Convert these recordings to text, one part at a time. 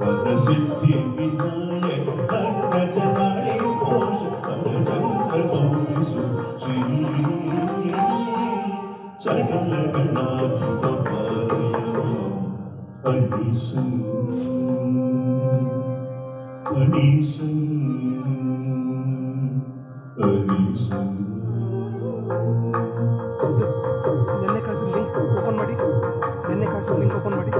परसिद्धि विनायक भक्तजनाळे घोष परचंद्र गौरीसु श्री सकल गणाधिप अनीसु अनीसु अनीसु ಎಣ್ಣೆ ಕಾಸು ಲಿಂಕ್ ಓಪನ್ ಮಾಡಿ ಎಣ್ಣೆ ಕಾಸು ಲಿಂಕ್ ಓಪನ್ ಮಾಡಿ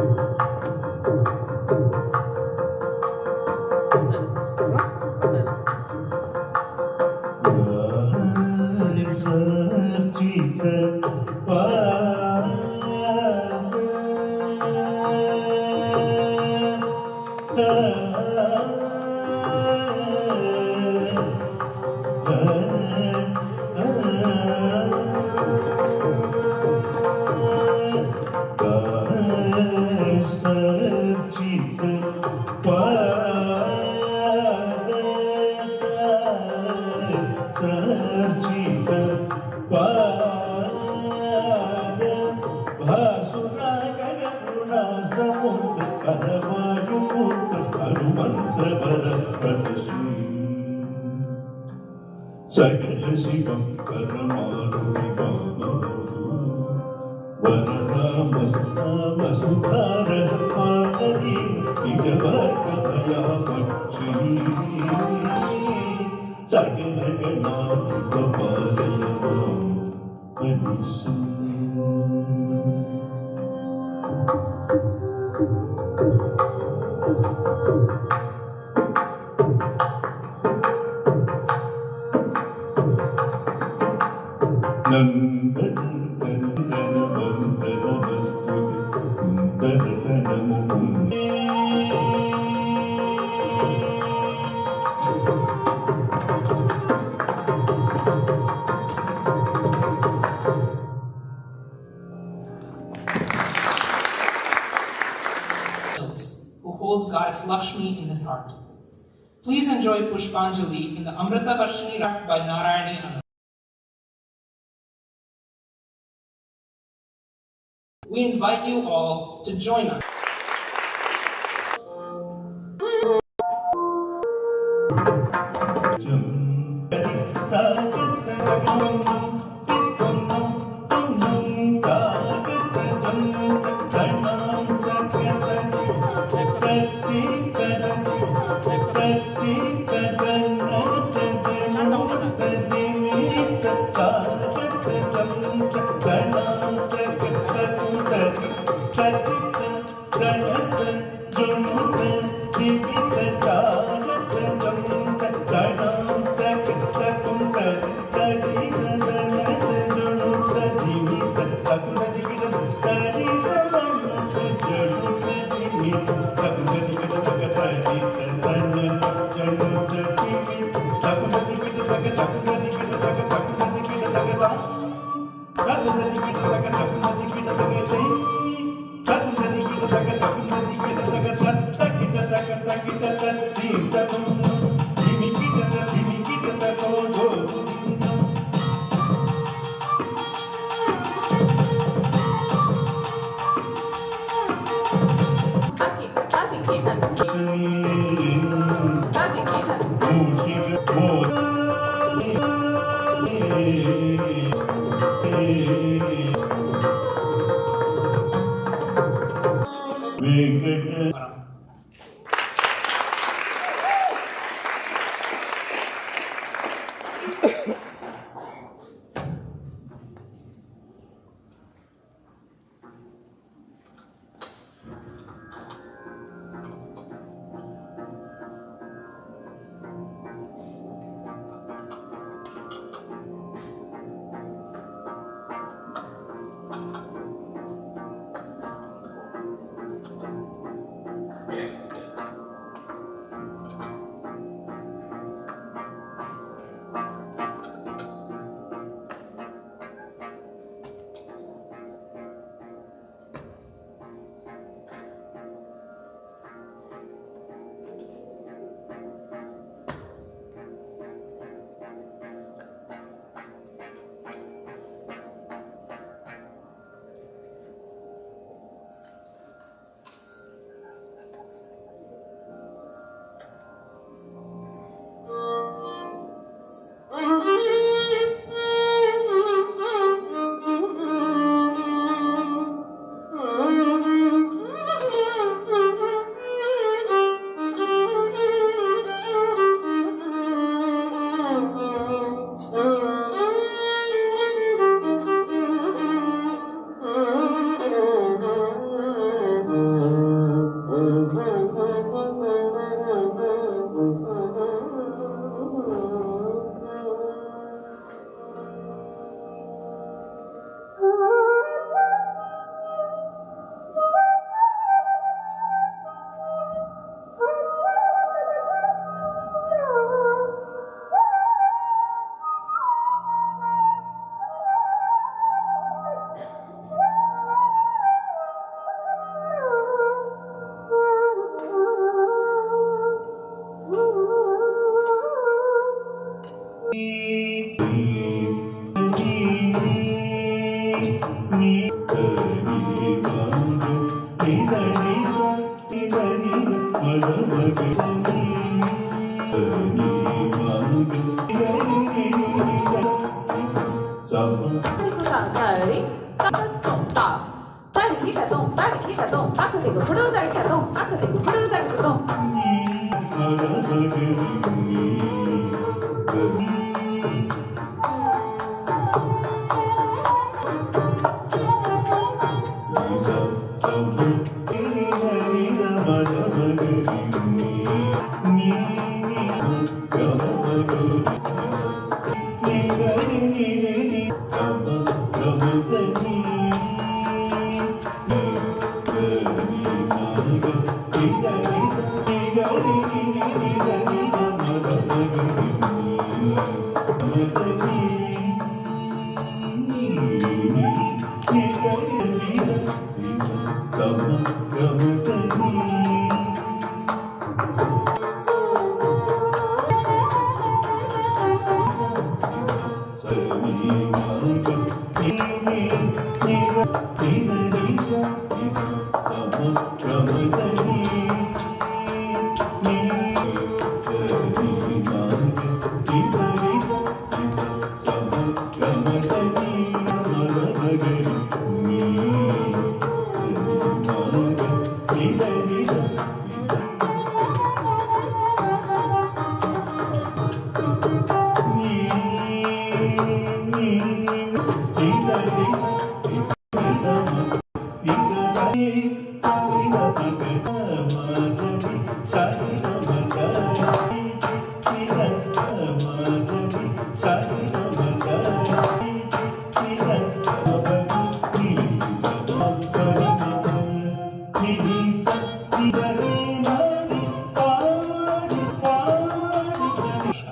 सकल शिवं परमाणु वरराम सुधा वसुधा रसपाणि निजवर्गभया पक्षी सकल गणाधिप पालय माम् अनीसु who holds goddess Lakshmi in his heart. Please enjoy Pushpanjali in the Amrita Varshini Raf by Narayani Anand. We invite you all to join us. 上在三走大，带领你改动，带领你改动，阿克这个不溜带领改动，阿克这个不溜带领改动。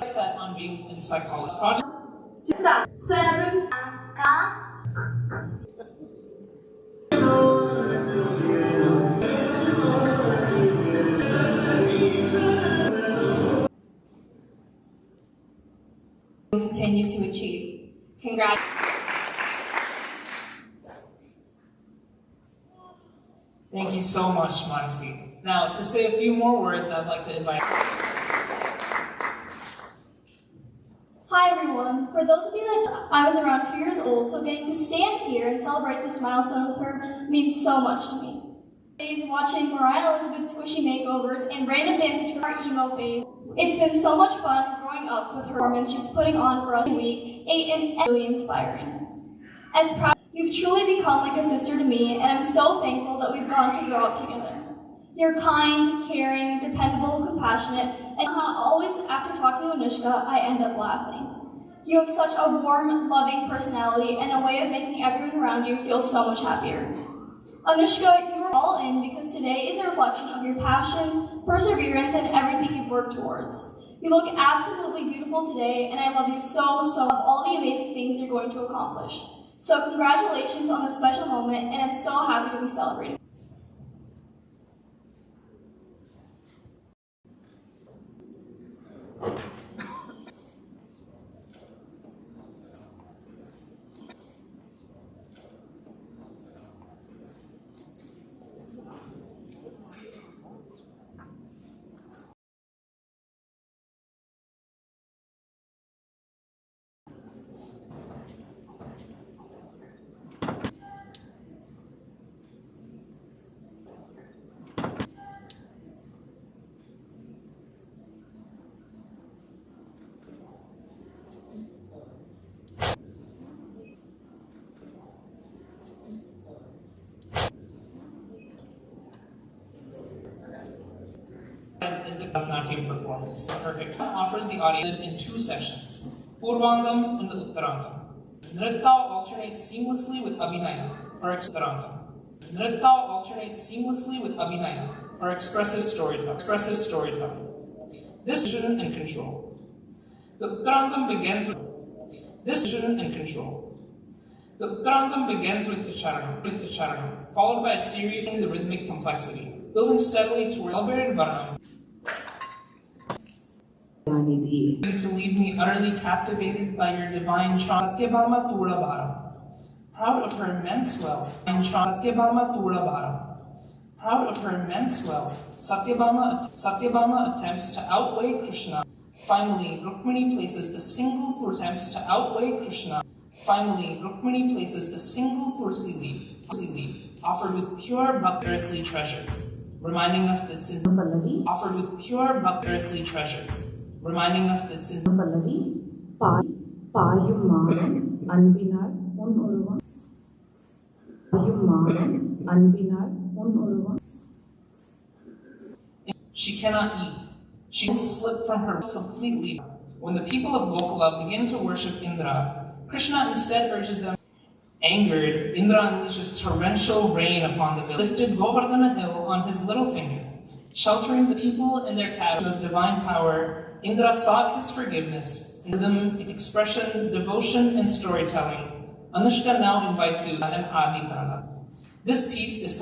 Set on being in psychology. Project. 7 continue to achieve. Congrats. Thank you so much, Manasi. Now, to say a few more words, I'd like to invite. Hi everyone. For those of you that I was around 2 years old, so getting to stand here and celebrate this milestone with her means so much to me. Days watching Mariah Elizabeth's squishy makeovers and random dancing to our emo phase. It's been so much fun growing up with her performance she's putting on for us every week, and really inspiring. As proud, you've truly become like a sister to me, and I'm so thankful that we've gone to grow up together. You're kind, caring, dependable, compassionate, and always after talking to Anushka, I end up laughing. You have such a warm, loving personality and a way of making everyone around you feel so much happier. Anushka, you are all in because today is a reflection of your passion, perseverance, and everything you've worked towards. You look absolutely beautiful today, and I love you so of all the amazing things you're going to accomplish. So congratulations on this special moment, and I'm so happy to be celebrating. Is the Bharatanatyam performance. Perfect offers the audience in two sections, Purvangam and the Uttarangam. Nritta alternates seamlessly with Abhinaya, or Uttarangam. Nritta alternates seamlessly with Abhinaya, or expressive storytelling. This vision and control. The Uttarangam begins with this vision and control. The Uttarangam begins with the Charanam, followed by a series in the rhythmic complexity, building steadily towards celebrated Varnam. To leave me utterly captivated by your divine charm, Satyabhama Tula Bharam. Proud of her immense wealth, divine charm, Satyabhama Tula Bharam. Proud of her immense wealth, Satyabhama attempts to outweigh Krishna. Finally, Rukmini places a single tulsi leaf offered with pure bhakti earthly treasure, reminding us that since பல்லவி பாயும் மாதம் அன்பினால் உன் ஒருவன் she cannot eat. She will slip from her completely. When the people of Gokula begin to worship Indra, Krishna instead urges them. Angered, Indra unleashes torrential rain upon the village. Lifted Govardhana hill on his little finger, sheltering the people and their cattle with divine power. Indra sought his forgiveness in rhythm, expression, devotion, and storytelling. Anushka now invites you and Adi Tala. This piece is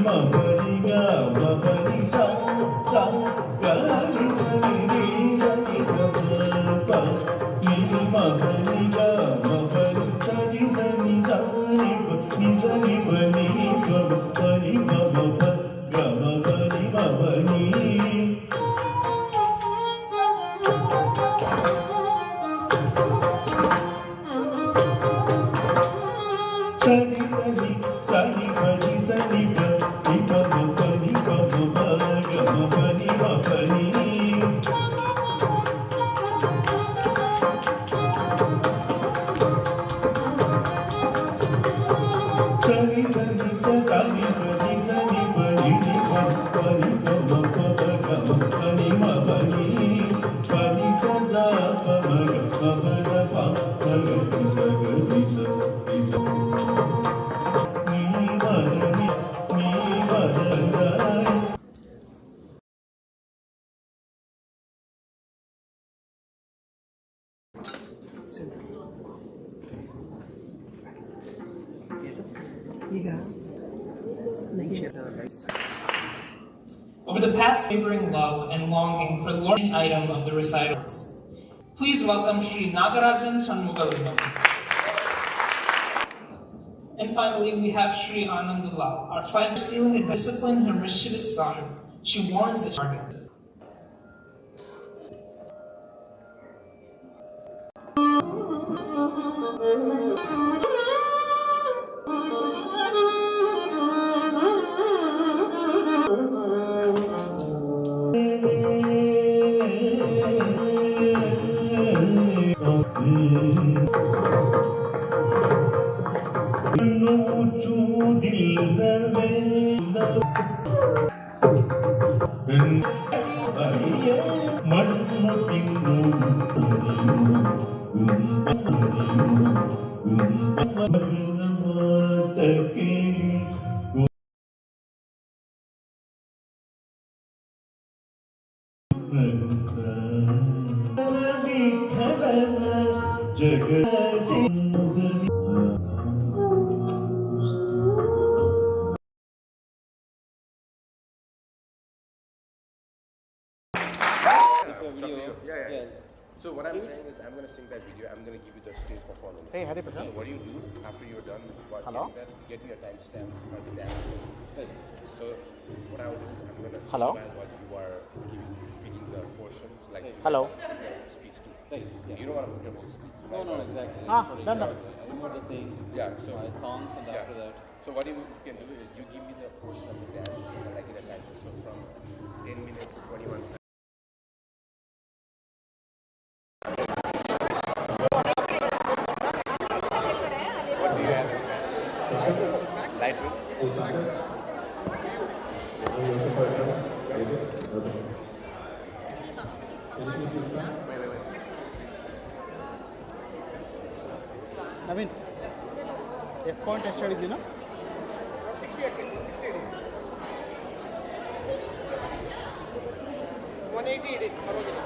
Mama, Over the past savoring love and longing for the learning item of the recitals. Please welcome Sri Nagarajan Shanmugalingam. And finally, we have Sri Anandalal, our fighter stealing and discipline her mischievous son. She warns that target. Yeah. So what I'm saying is I'm going to sing that video. I'm going to give you the stage performance. Hey, Hari So what do you do after you're done? Hello? Get your timestamp for the dance. So what I will do is I'm going to Hello? what you are picking the portions like Hello? speech to. You don't want to put your whole speech. No, exactly. Done. Remove the thing, Yeah. So my songs, and after that. So what you can do is you give me the portion of the dance like in a time. So from 10 minutes, 21 seconds. What do you have? Light Naveen, F point ಎಷ್ಟು ಹೇಳಿದ್ದೀನೋ? 160 180 ಇಡಿ ಪರವಾಗಿಲ್ಲ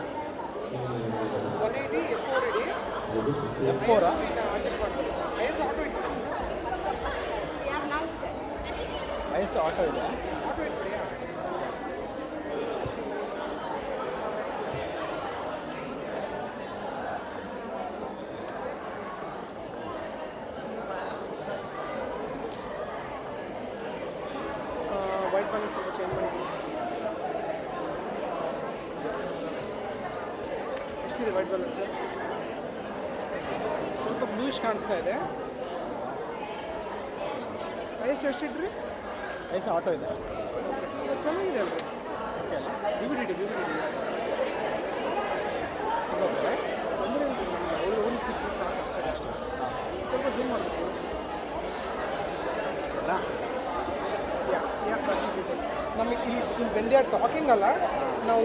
180 F4 ಇಡಿ F4 adjust ಮಾಡ್ಕೊಳ್ಳಿ IS auto ಇಡಿ IS auto ಇದೆ. Auto ಇಟ್ಬಿಡಿ white balance ಸ್ವಲ್ಪ change ಮಾಡಿದ್ದೀನಿ ಎಷ್ಟಿದೆ ವೈಟ್ ಬ್ಯಾಲೆನ್ಸ್ ಸ್ವಲ್ಪ ಬ್ಲೂಷ್ ಕಾಣಿಸ್ತಾ ಇದೆ ಐಎಸ್ ಎಷ್ಟಿಟ್ರಿ ಐಎಸ್ ಆಟೋ ಇದೆ. ಚೆನ್ನಾಗಿದೆ ಅಲ್ರಿ ಬಿಬಿಡಿ ಅಂದರೆ ಒಂದು ಸಿಕ್ಕಿ ಸಾಕು ಅಷ್ಟೇ ಸ್ವಲ್ಪ ಝೂಮ್ ಮಾಡಬೇಕು ನಮಗೆ ಇಲ್ಲಿ ವೆನ್ ದೇ ಆರ್ ಟಾಕಿಂಗ್ ಅಲ್ಲ ನಾವು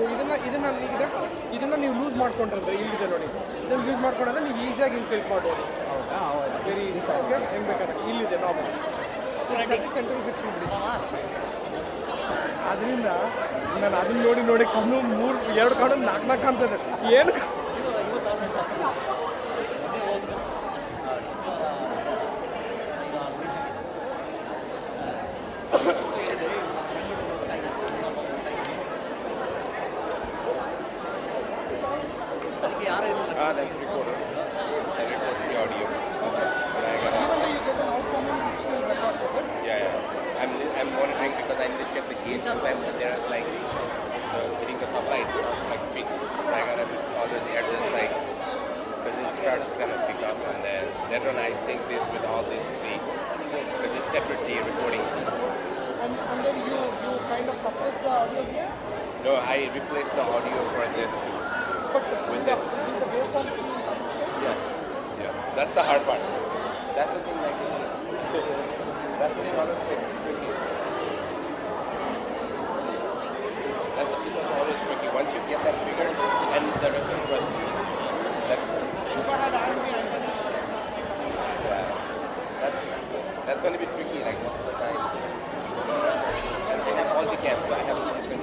ಇದನ್ನು ನೀವು ಲೂಸ್ ಮಾಡ್ಕೊಂಡ್ರೆ ಇಲ್ಲಿದೆ ನೋಡಿ ಇದನ್ನು ಯೂಸ್ ಮಾಡ್ಕೊಂಡ್ರೆ ನೀವು ಈಸಿಯಾಗಿ ಹಿಂಗೆ ಕ್ಲಿಕ್ ಮಾಡ್ಬೋದು ವೆರಿ ಹೆಂಗೆ ಬೇಕಾದ್ರೆ ಇಲ್ಲಿದೆ ನಾವು ಸೆಂಟ್ರಲ್ ಫಿಕ್ಸ್ ಮಾಡಿಬಿಡಿ ಅದರಿಂದ ನಾನು ಅದನ್ನ ನೋಡಿ ಕಣ್ಣು 2 ಕಣ್ಣು 4 ಕಾಣ್ತದೆ ಏನು That's recorded. That records the audio. Yeah. I'm monitoring because I need to check the gates sometimes, but there are like hitting the top lights, like big. I gotta always adjust like because it starts to kind of pick up, and then later on I sync this with all these three because it's separately recording. And then you kind of suppress the audio here? No, I replace the audio for this too. But with the waveforms being consistent? Yeah. That's the hard part. That's the thing like that's the thing always makes it tricky. That's the thing that's always tricky. Once you get that figured and the rest of the Shubha had asked me, I said, that's going to be tricky like most of the time. And they have all the cams, so I have to different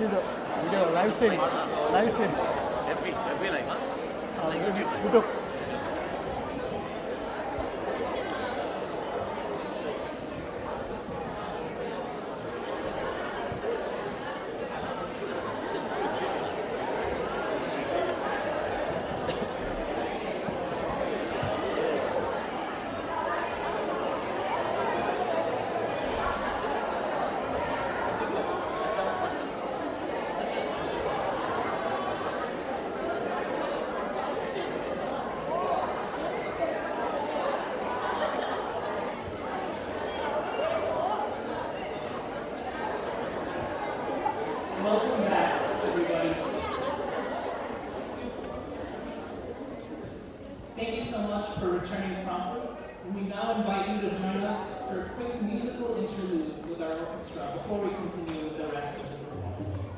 ಇದು video live stream YouTube. Welcome back, everybody. Thank you so much for returning promptly. We now invite you to join us for a quick musical interlude with our orchestra before we continue with the rest of the performance.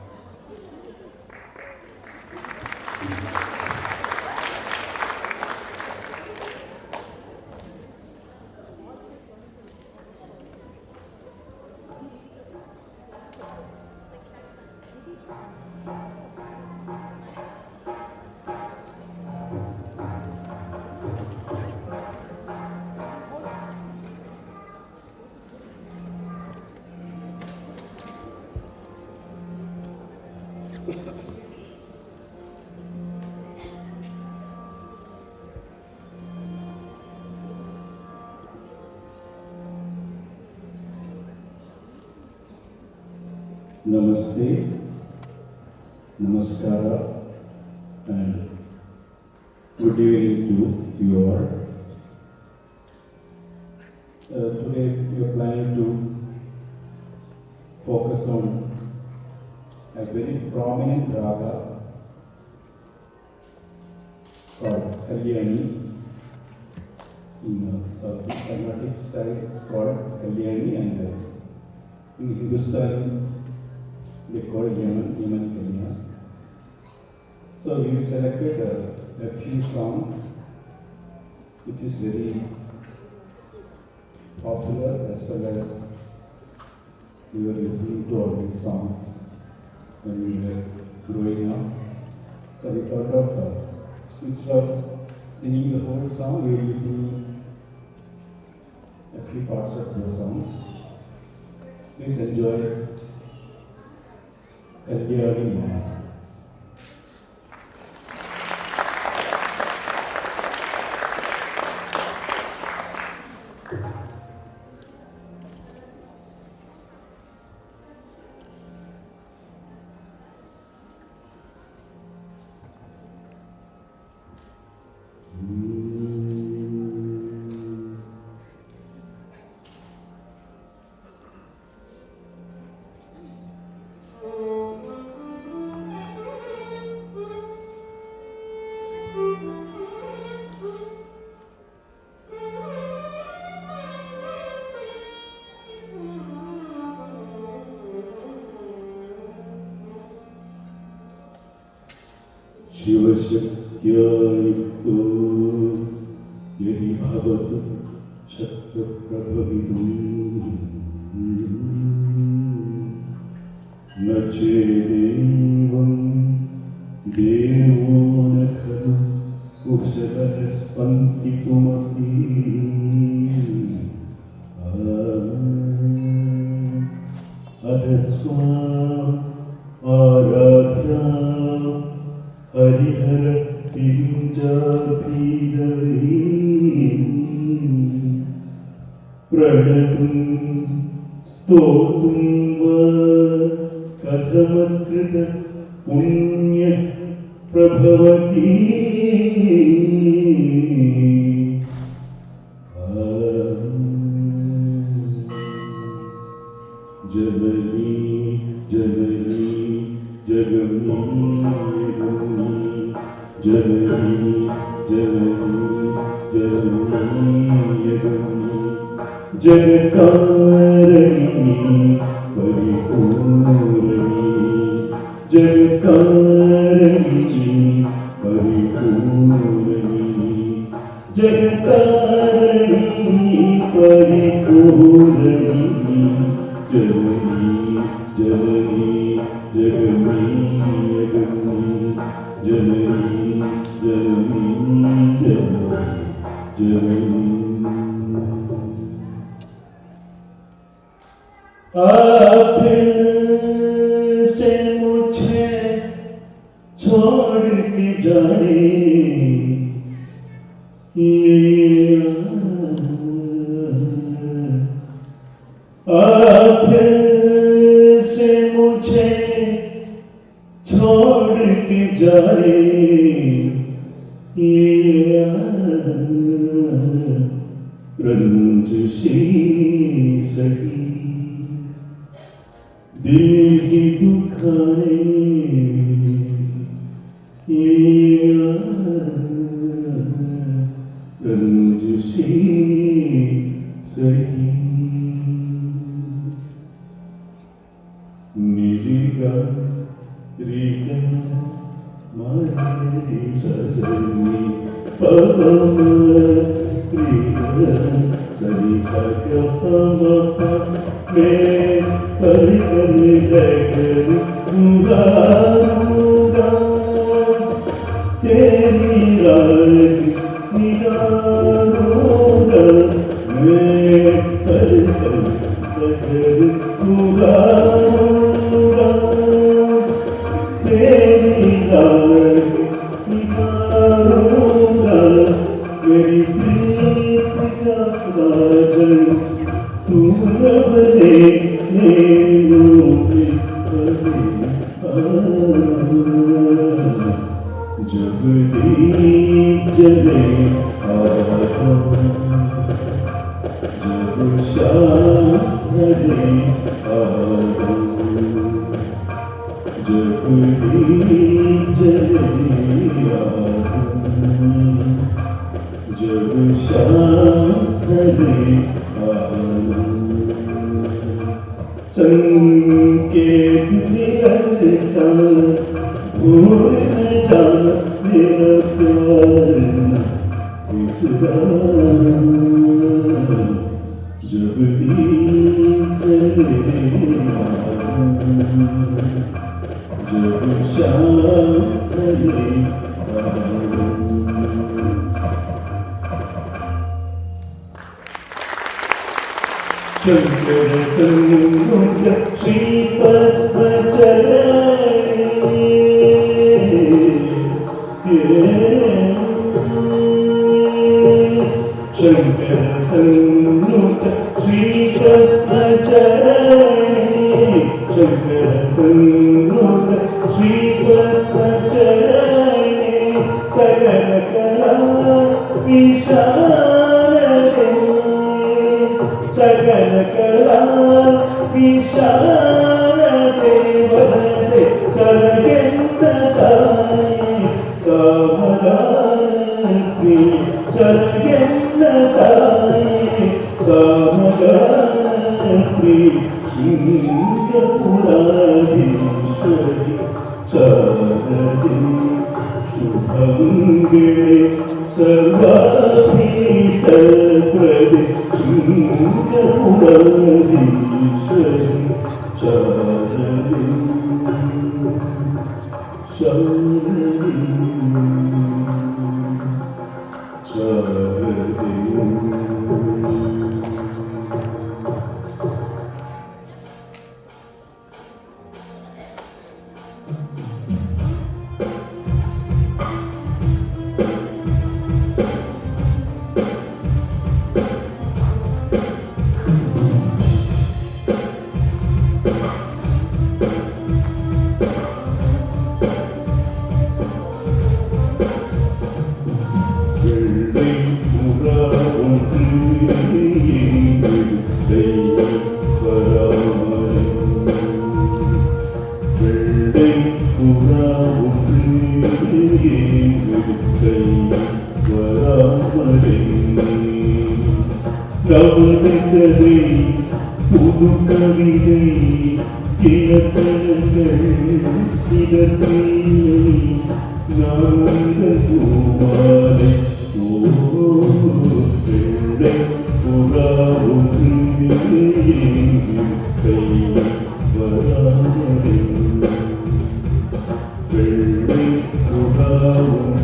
Namaste, Namaskara, and good evening to you all. Today we are planning to focus on a very prominent raga called Kalyani. In South Carnatic style, it's called Kalyani, and in Hindustan they call Yemen Kenya. So we selected a few songs which is very popular, as well as we were listening to all these songs when we were growing up. So we thought of instead of singing the whole song, we will be singing a few parts of those songs. Please enjoy Kalyani. शिवशक्त्या युक्तो यदि भवतु शक्तप्रभवितुम् न चेदेवं देवो न खलु कुशलः स्पन्दितुमपि अधस्वाम् आराध्या हरिहर पिञ्जाभीरवी प्रणतुं स्तोतुं वा कथमकृत पुण्यः प्रभवति जननी जननी जगन्नाथ जननी जननी जननी जगत्कारिणी परिपूर्णी जगत्कारिणी परिपूर्णी जगत्कारिणी परिपूर्णी जननी जननी जननी आप से मुझे छोड़ के जाए आप से मुझे छोड़ के जाए रंज सी सही दिल की दुखाए रंज सी सही मिलेगा रिकन मारे सजनी पवन प्रिय सरी सकपम मैं परिकन लगन मुरारूगा तेरी रात निगारूगा मैं परिकन लगन मुरारूगा तेरी रात निगारूगा मेरी प्रीत का काजल तू अपने जब दीप जले जब शाम ढले जब दीप जले जब शाम ढले संकेत निरंता भूल न जा मेरा प्यार इस जब दीप जले जब शाम ढले शंकर संग शंकर संग श्रीपद्मचरणे शंकर संग श्रीपद्मचरणे सकल कला विशारदे सकल कला विशारदे वदते सर्गेन्द्रताये सामगात्री सर्गेन्द्रताये सामगात्री सिंहपुराधीश्वरी शारदे शुभङ्गे सर्वाभीष्टप्रदे सिंहपुराधीश्वरी शारदे शारदे शारदे We'll be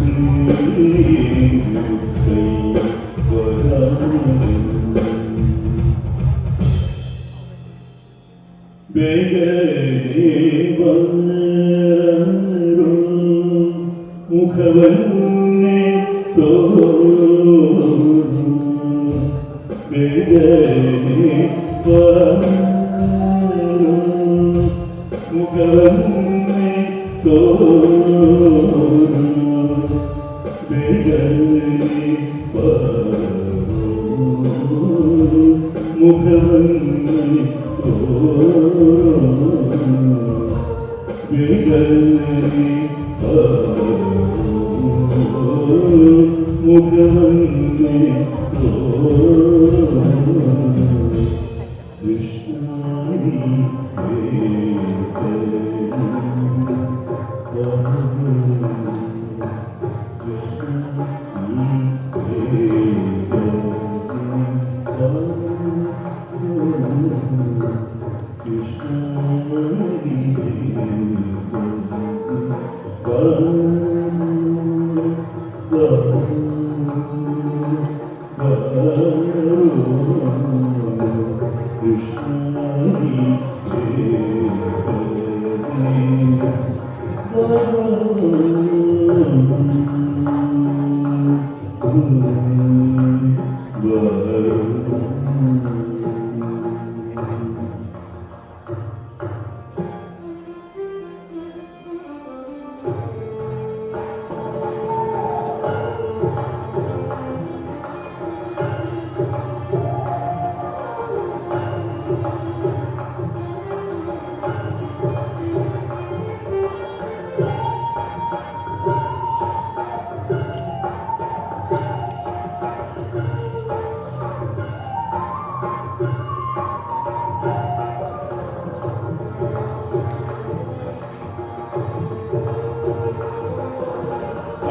മുഖവന്നെ മുഖവന്നെ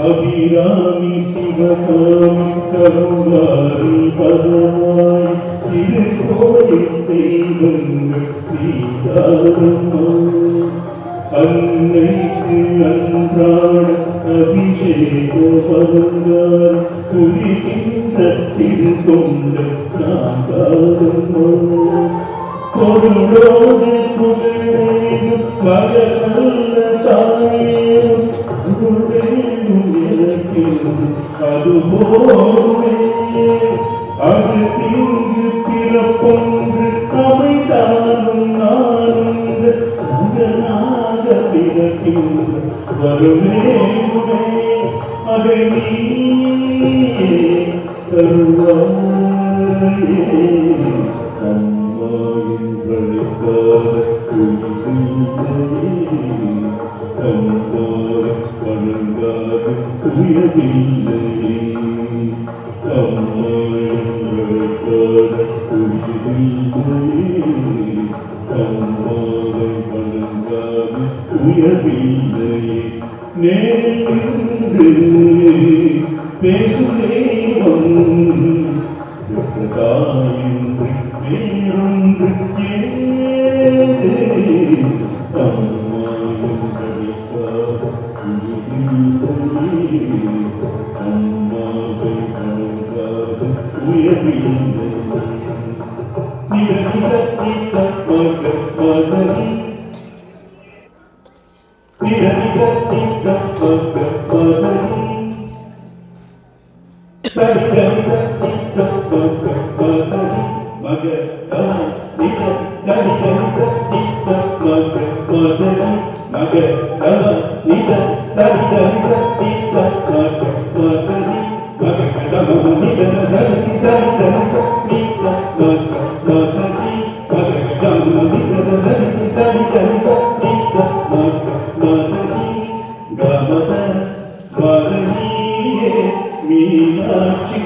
அபிராமி சிவகாமி கருவாரி பகவாய் திருக்கோயில் தெய்வங்கள் தீராரம்மா அன்னைக்கு அன்றாட அபிஷேக பலங்கார் புரிகின்ற சிறு கொண்ட நாகாரம்மா பொருளோடு புகழேனும் மகளல்ல தாயேனும் அருளேனும் எனக்கேனும் அதுபோலே அது தீங்கு பிறப்பொன்று அமைதானும் நானுந்த மகனாக பிறக்கின்ற வருவேனுமே அதை நீயே தருவாயே Meenakshi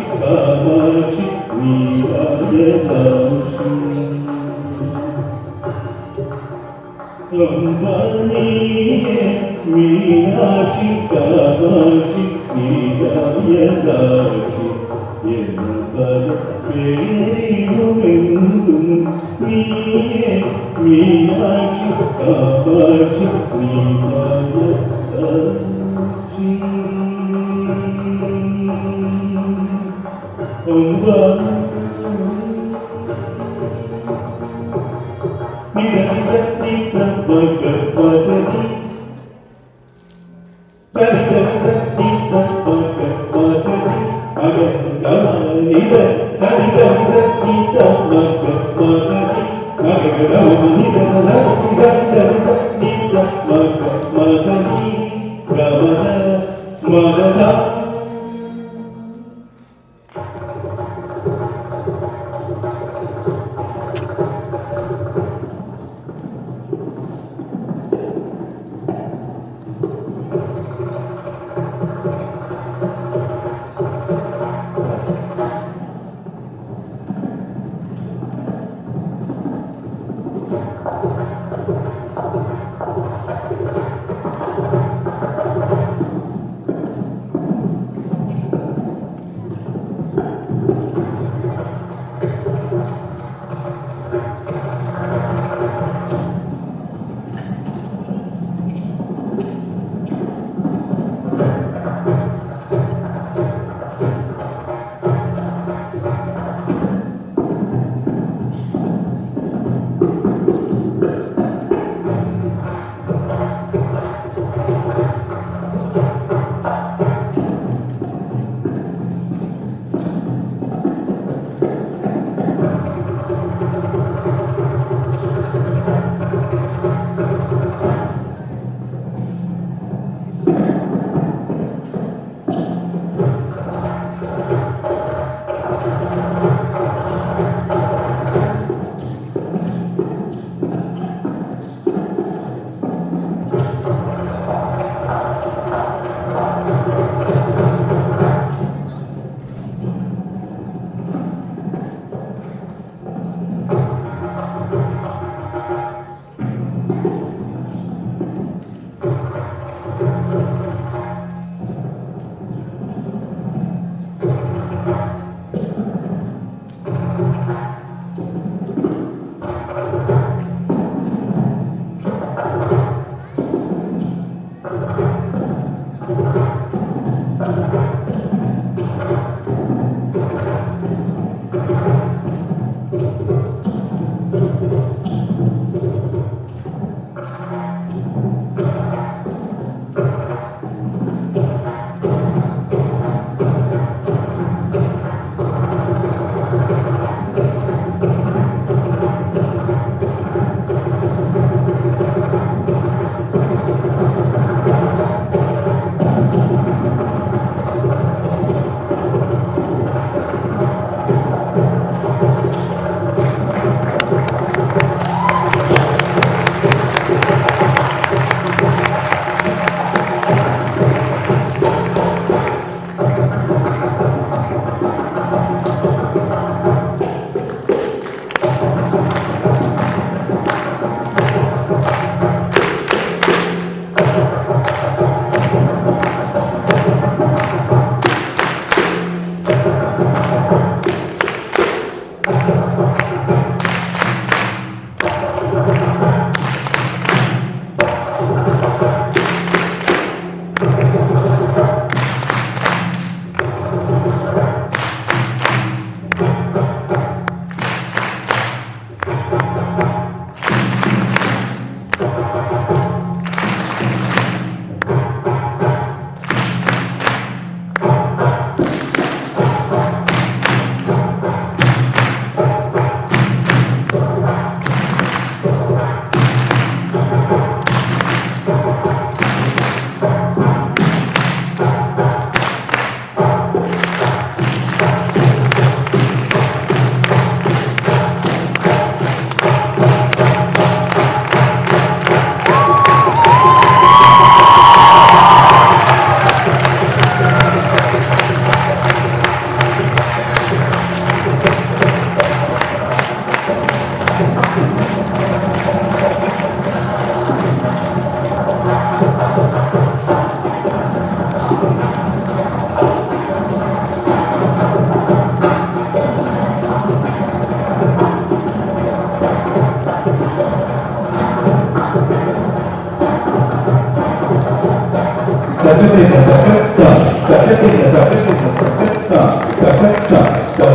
Perfect.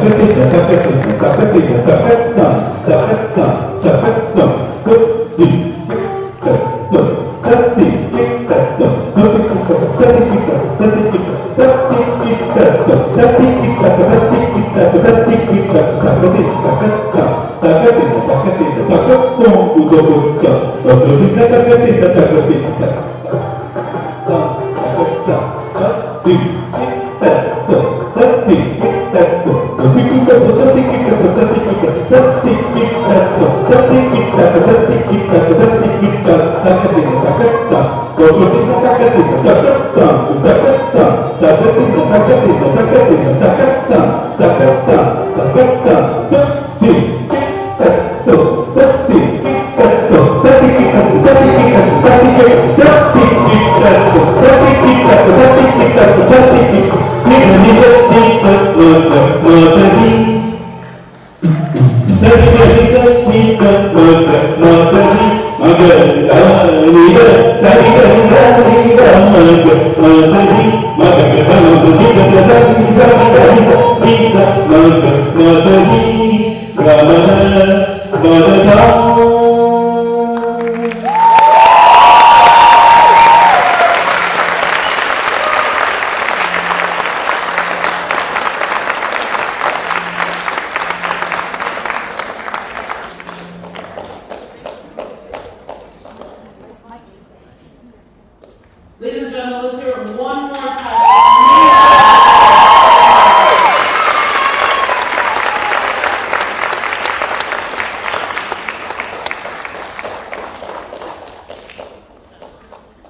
Ladies and gentlemen, let's hear it one more time.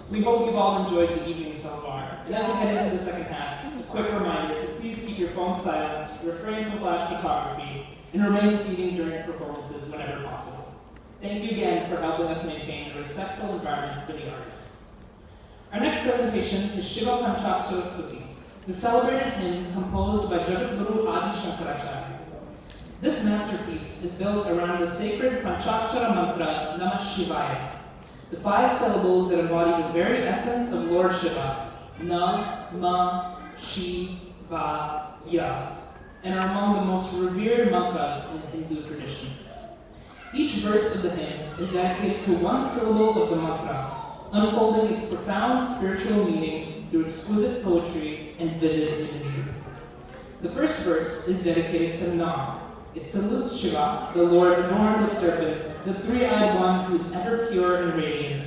We hope you've all enjoyed the evening so far. And as we head into the second half, a quick reminder to please keep your phones silenced, refrain from flash photography, and remain seated during performances whenever possible. Thank you again for helping us maintain a respectful environment for the artists. Our next presentation is Shiva Panchakshara Stuti, the celebrated hymn composed by Jagatguru Adi Shankaracharya. This masterpiece is built around the sacred Panchakshara mantra Namah Shivaya, the 5 syllables that embody the very essence of Lord Shiva, Na, Ma, Shi, Va, Ya, and are among the most revered mantras in the Hindu tradition. Each verse of the hymn is dedicated to one syllable of the mantra, unfolding its profound spiritual meaning through exquisite poetry and vivid imagery. The first verse is dedicated to Nam. It salutes Shiva, the Lord adorned with serpents, the three-eyed one who is ever pure and radiant,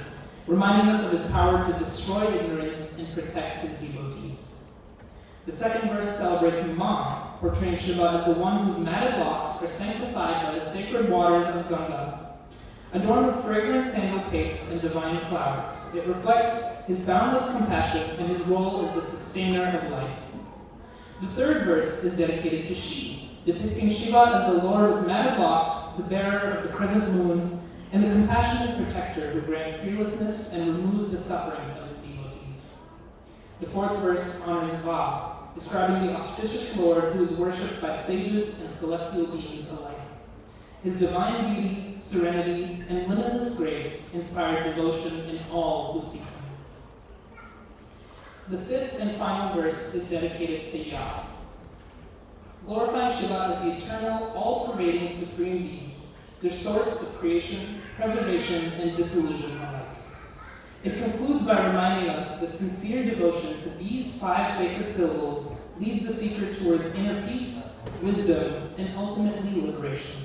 reminding us of his power to destroy ignorance and protect his devotees. The second verse celebrates Ma, portraying Shiva as the one whose matted locks are sanctified by the sacred waters of Ganga. Adorned with fragrant sandal paste and divine flowers, it reflects his boundless compassion and his role as the sustainer of life. The third verse is dedicated to Shi, depicting Shiva as the Lord with matted locks, the bearer of the crescent moon, and the compassionate protector who grants fearlessness and removes the suffering of his devotees. The fourth verse honors Va, describing the auspicious Lord who is worshipped by sages and celestial beings alike. His divine beauty, serenity, and limitless grace inspire devotion in all who seek him. The fifth and final verse is dedicated to Yah, glorifying Shiva as the eternal, all-pervading supreme being, their source of creation, preservation, and dissolution alike. It concludes by reminding us that sincere devotion to these 5 sacred syllables leads the seeker towards inner peace, wisdom, and ultimately liberation.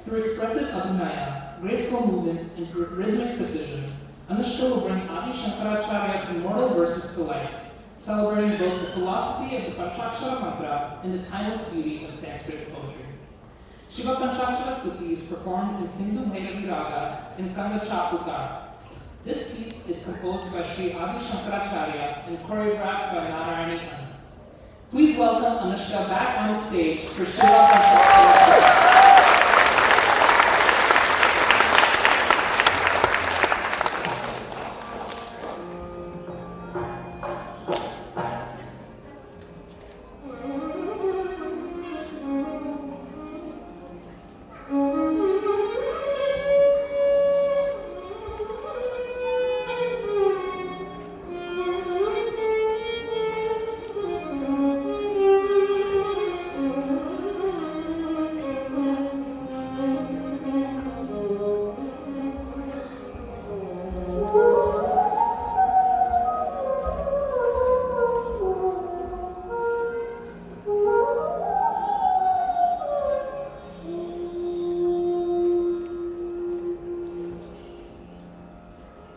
Through expressive abhinaya, graceful movement, and rhythmic precision, Anushka will bring Adi Shankaracharya's immortal verses to life, celebrating both the philosophy of the Panchakshara mantra and the timeless beauty of Sanskrit poetry. Shiva Panchakshara Stuti is performed in Sindhu Bhairavi Raga in Kanga Chaputar. This piece is composed by Sri Adi Shankaracharya and choreographed by Narayani Anand. Please welcome Anushka back on the stage for Shiva Panchakshara Stuti.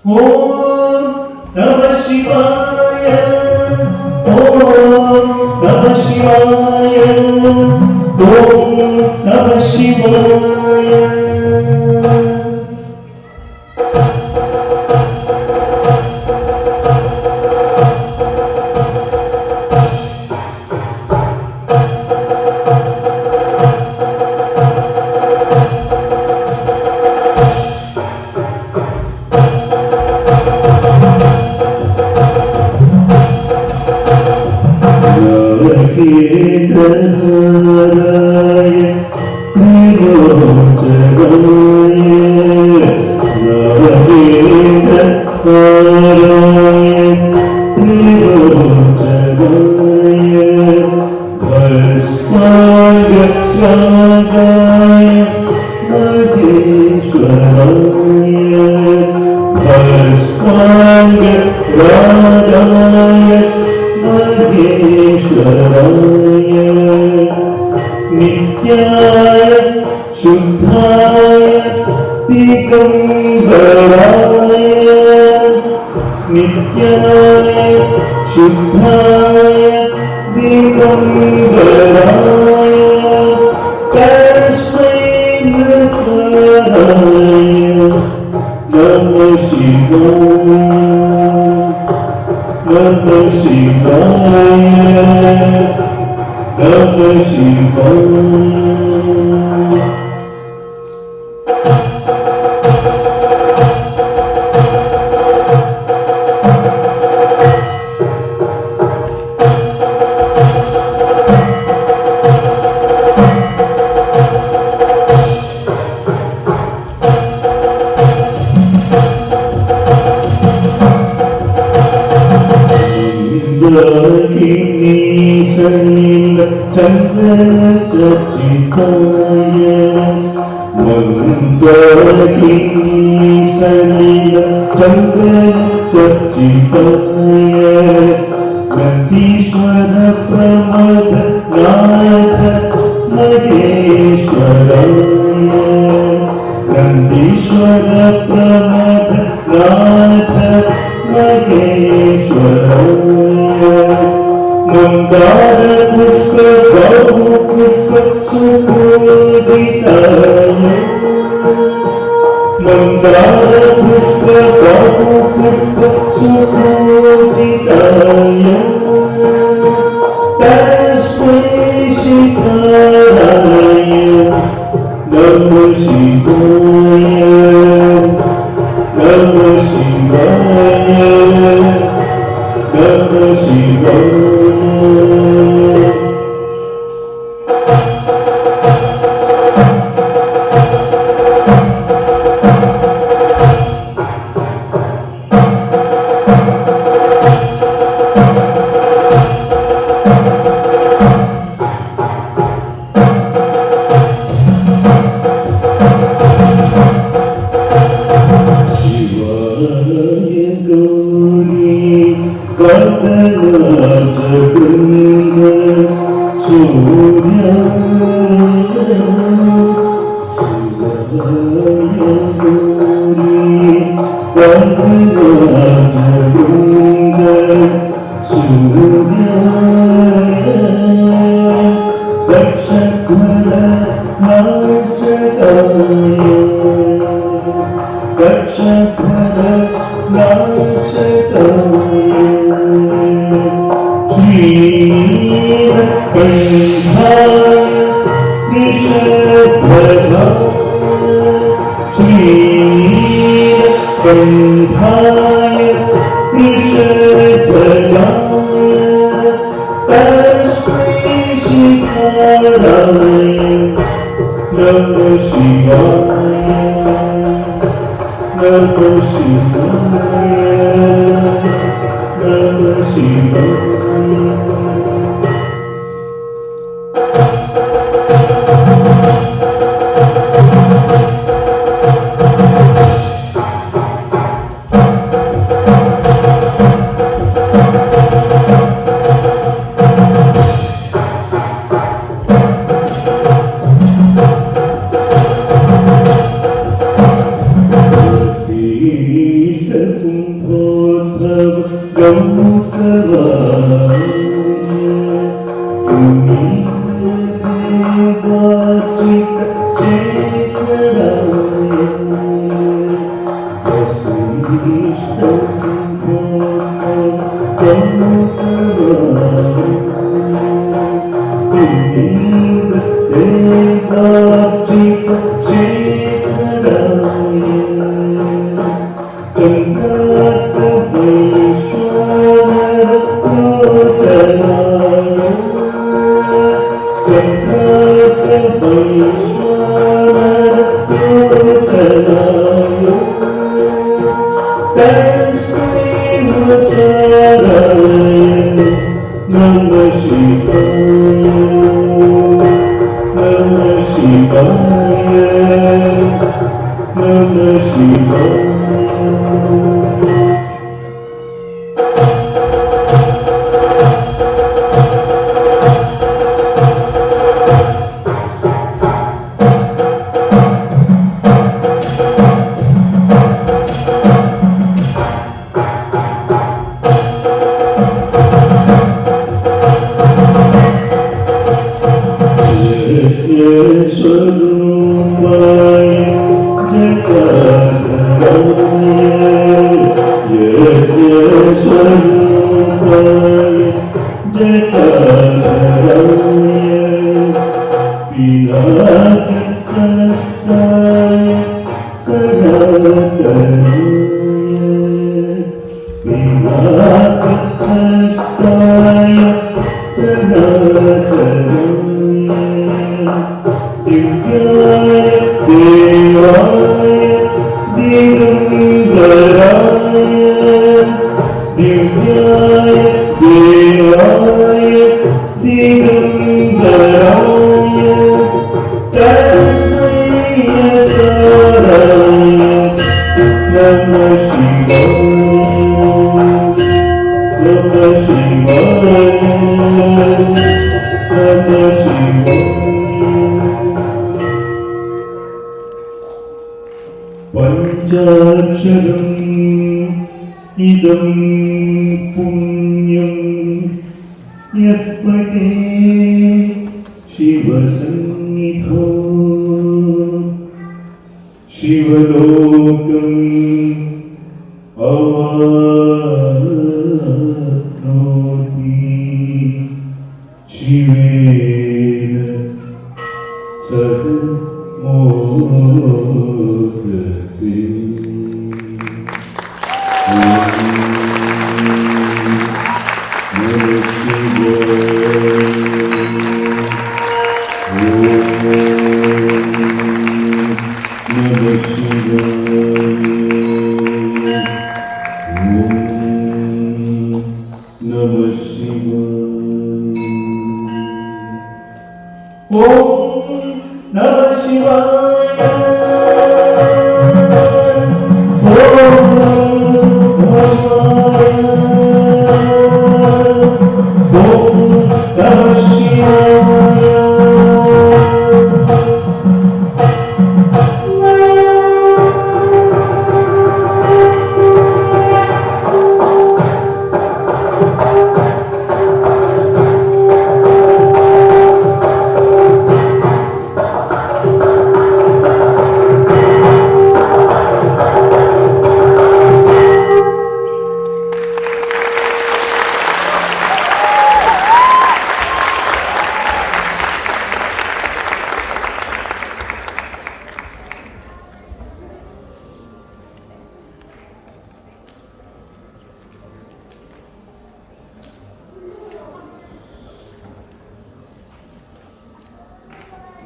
Om Namah Shivaya. Om Namah Shivaya. Om Namah Shivaya. Nityaय Shuddhaya Digambaraya Nityaय Shuddhaya Digambaraya Tasmai Nityanaya Namah Shivaya Namah Shivaya Namah Shivaya. Kini sanila chandra cacitaya Kini sanila chandra cacitaya Nandishwara pramada nayaka Maheshwaraya Nandishwara pramada nayaka Maheshwaraya Mandara pushpa bahu pushpa supuditaya Mandara pushpa bahu pushpa supuditaya Tasmai Shikaraya Namah Shivaya Namah Shivaya Namah Shivaya.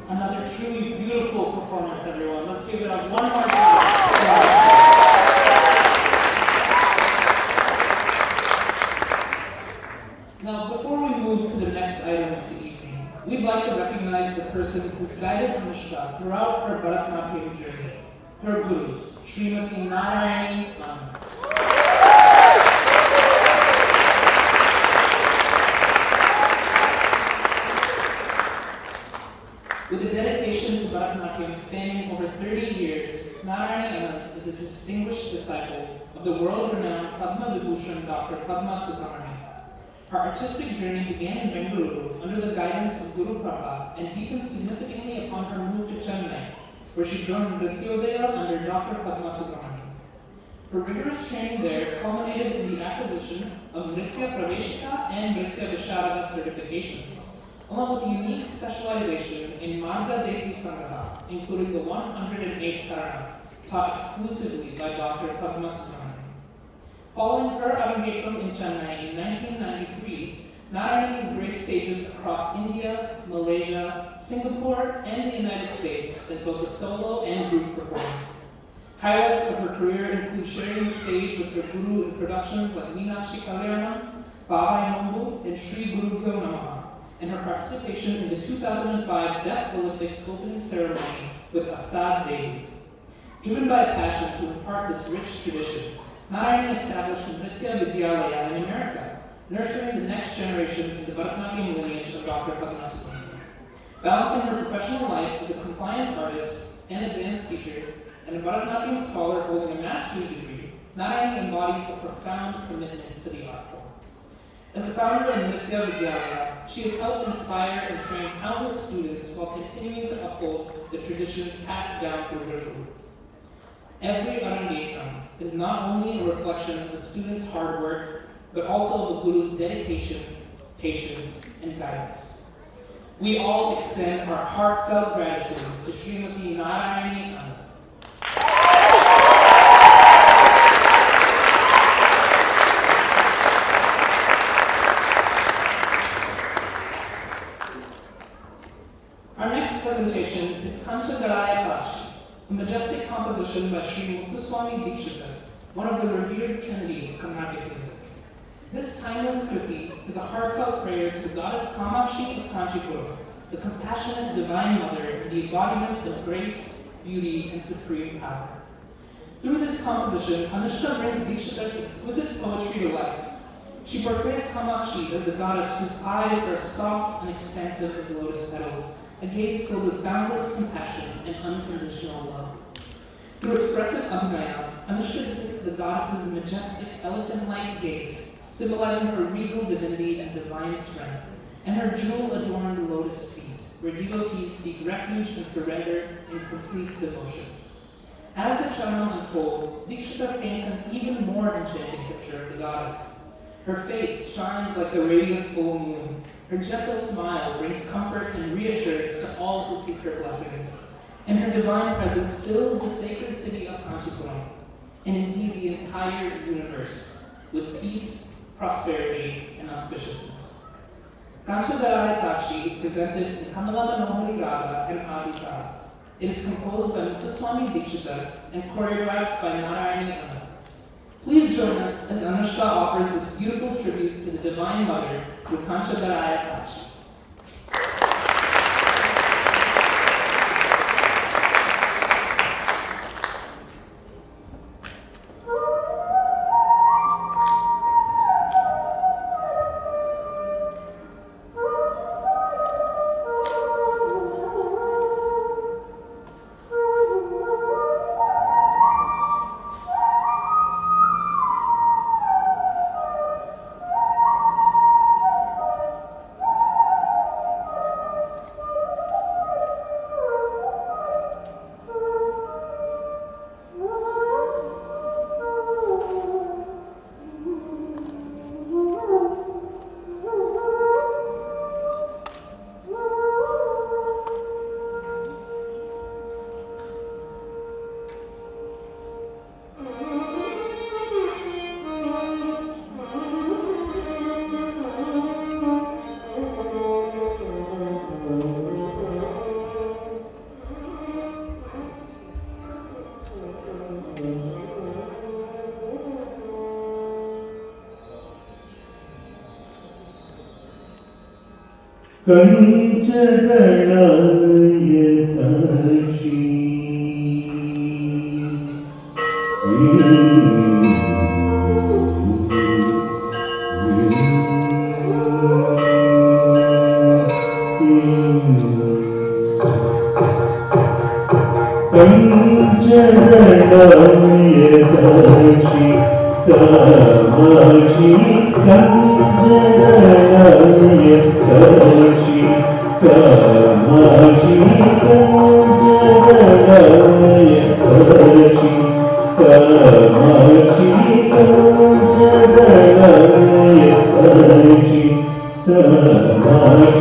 Another truly beautiful performance, everyone. Let's give it up one more time. Now, before we move to the next item of the evening, we'd like to recognize the person who's guided Anushka throughout her Bharatanatyam journey, her guru, Srimati Narayani Anand. With a dedication to Bharatanatyam spanning over 30 years, Narayani Anand is a distinguished disciple of the world-renowned Padma Vibhushan Dr. Padma Subramanian. Her artistic journey began in Bengaluru under the guidance of Guru Prabha and deepened significantly upon her move to Chennai, where she joined Nrityodaya under Dr. Padma Subramanian. Her rigorous training there culminated in the acquisition of Nritya Praveshika and Nritya Visharada certifications, along with a unique specialization in Marga Desi Sangraha, including the 108 Karanas, taught exclusively by Dr. Padma Subramanian. Following her Arangetram in Chennai in 1993, Narayani has graced stages across India, Malaysia, Singapore, and the United States as both a solo and group performer. Highlights of her career include sharing the stage with her guru in productions like Meenakshi Kalyanam, Bhavai Nombu, and Sri Guru Gyo Namaha, and her participation in the 2005 Deaf Olympics opening ceremony with Astad Devi. Driven by a passion to impart this rich tradition, Narayani established Nritya Vidyalaya in America, nurturing the next generation in the Bharatanatyam lineage of Dr. Padma Subramanian. Balancing her professional life as a compliance artist and a dance teacher, and a Bharatanatyam scholar holding a master's degree, Narayani embodies a profound commitment to the art form. As the founder of Nritya Vidyalaya, she has helped inspire and train countless students while continuing to uphold the traditions passed down through her guru. Every Arangetram is not only a reflection of the students' hard work, but also of the Guru's dedication, patience, and guidance. We all extend our heartfelt gratitude to Srimati Narayani Anand. Our next presentation is Kancha Garaya Pakshi, a majestic composition by Sri Muthuswami Dikshita, one of the revered trinity of Carnatic music. This timeless kriti is a heartfelt prayer to the goddess Kamakshi of Kanchipura, the compassionate divine mother and the embodiment of grace, beauty, and supreme power. Through this composition, Anushka brings Dikshita's exquisite poetry to life. She portrays Kamakshi as the goddess whose eyes are soft and expansive as lotus petals, a gaze filled with boundless compassion and unconditional love. Through expressive abhinaya, Anushka depicts the goddess's majestic elephant-like gait, symbolizing her regal divinity and divine strength, and her jewel-adorned lotus feet, where devotees seek refuge and surrender in complete devotion. As the charanam unfolds, Dikshita paints an even more enchanting picture of the goddess. Her face shines like the radiant full moon. Her gentle smile brings comfort and reassurance to all who seek her blessings, and her divine presence fills the sacred city of Kanchipuram, and indeed the entire universe, with peace, prosperity, and auspiciousness. Kancha Garaya Pakshi is presented in Kamala Manohari Raga and Adita. It is composed by Muthuswami Dikshita and choreographed by Narayani Anand. Please join us as Anushka offers this beautiful tribute to the Divine Mother through Kancha Garaya Pakshi. Kancha Thank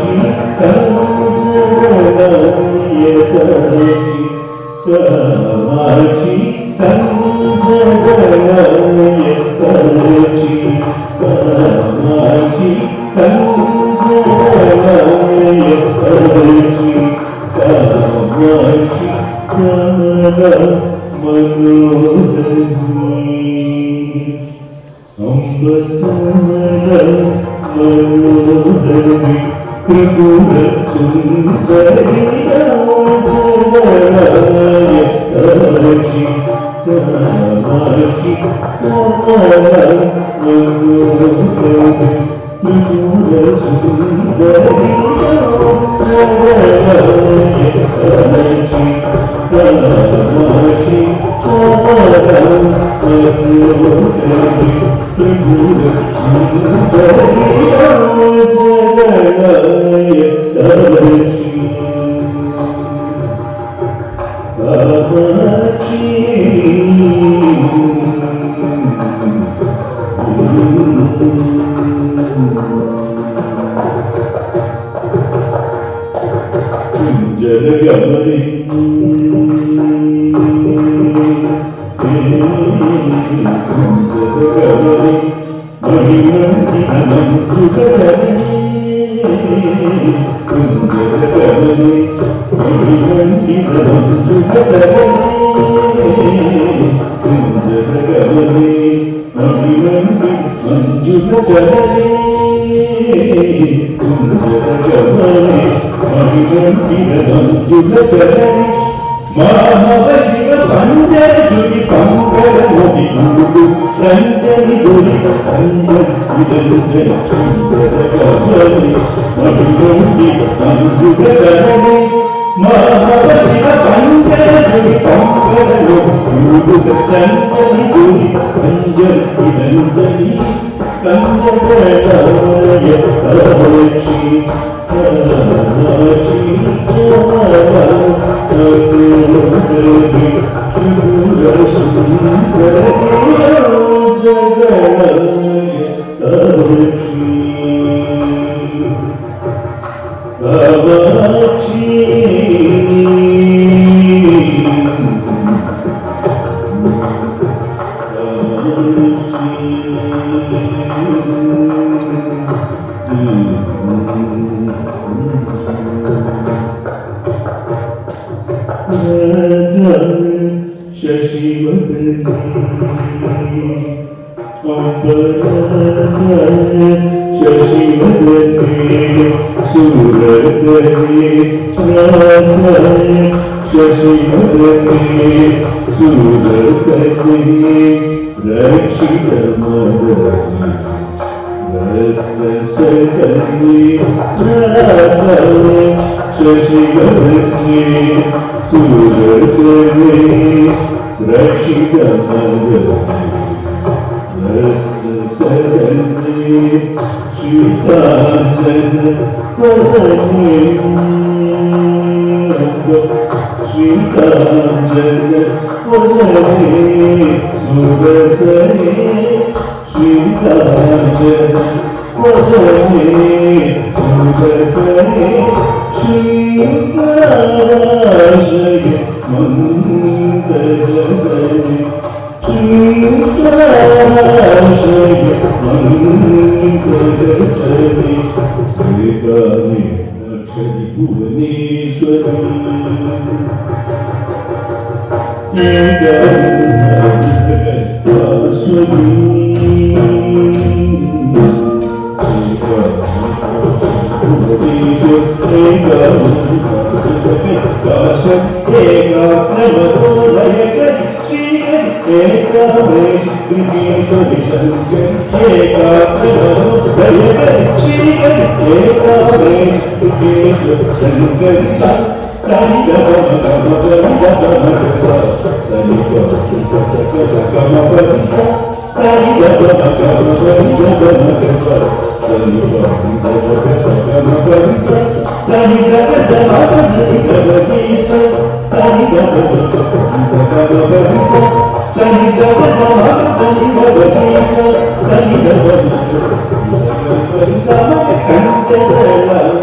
you.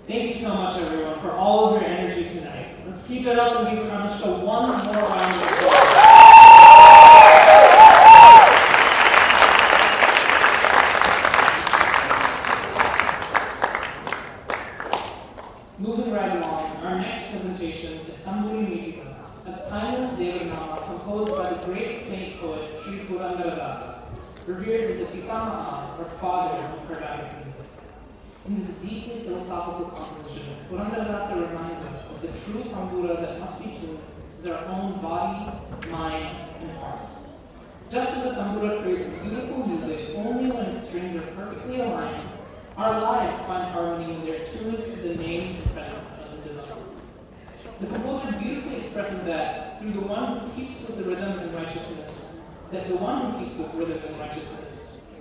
Thank you so much, everyone, for all of your energy tonight. Let's keep it up and give Anushka one more round of applause. Moving right along, our next presentation is Tamburi Mitika, a timeless Devanama composed by the great saint poet Sri Purandaradasa, revered as the Pitamaha, or father of Carnatic music. In this deeply philosophical composition, Purandaradasa reminds us that the true tambura that must be tuned is our own body, mind, and heart. Just as a tambura creates beautiful music only when its strings are perfectly aligned, our lives find harmony when they are tuned to the name and presence of the divine. The composer beautifully expresses that through the one who keeps with the rhythm and righteousness,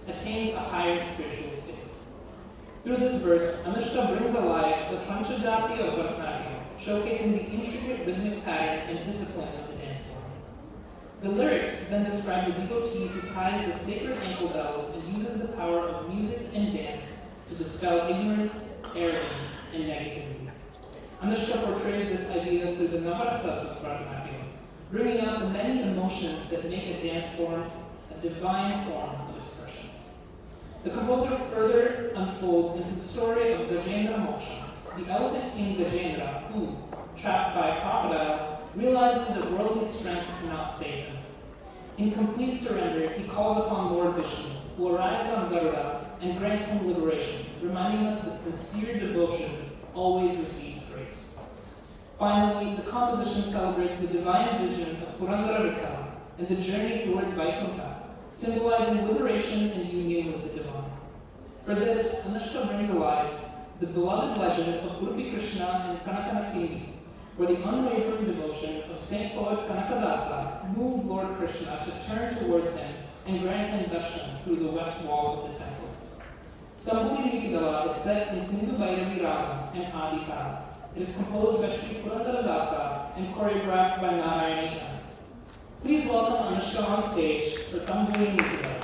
attains a higher spiritual state. Through this verse, Anushka brings alive the Panchajati of Bharatanatyam, showcasing the intricate rhythmic pattern and discipline of the dance form. The lyrics then describe the devotee who ties the sacred ankle bells and uses the power of music and dance to dispel ignorance, arrogance, and negativity. Anushka portrays this idea through the Navarasas of Bharatanatyam, bringing out the many emotions that make a dance form a divine form of expression. The composer further unfolds into the story of Gajendra Moksha, the elephant king Gajendra, who, trapped by a crocodile, realizes that worldly strength cannot save him. In complete surrender, he calls upon Lord Vishnu, who arrives on Garuda and grants him liberation, reminding us that sincere devotion always receives grace. Finally, the composition celebrates the divine vision of Purandara Vittala and the journey towards Vaikuntha, symbolizing liberation and union with the divine. For this, Anushka brings alive the beloved legend of Urbi Krishna and Kanakanapindi, where the unwavering devotion of Saint Poet Kanakadasa moved Lord Krishna to turn towards him and grant him darshan through the west wall of the temple. Tamburi Nikidala is set in Sindhu Bhairavi Raga and Adi Tala. It is composed by Sri Purandaradasa and choreographed by Narayani Anand. Please welcome Anushka on stage for Tamburi Nikidala.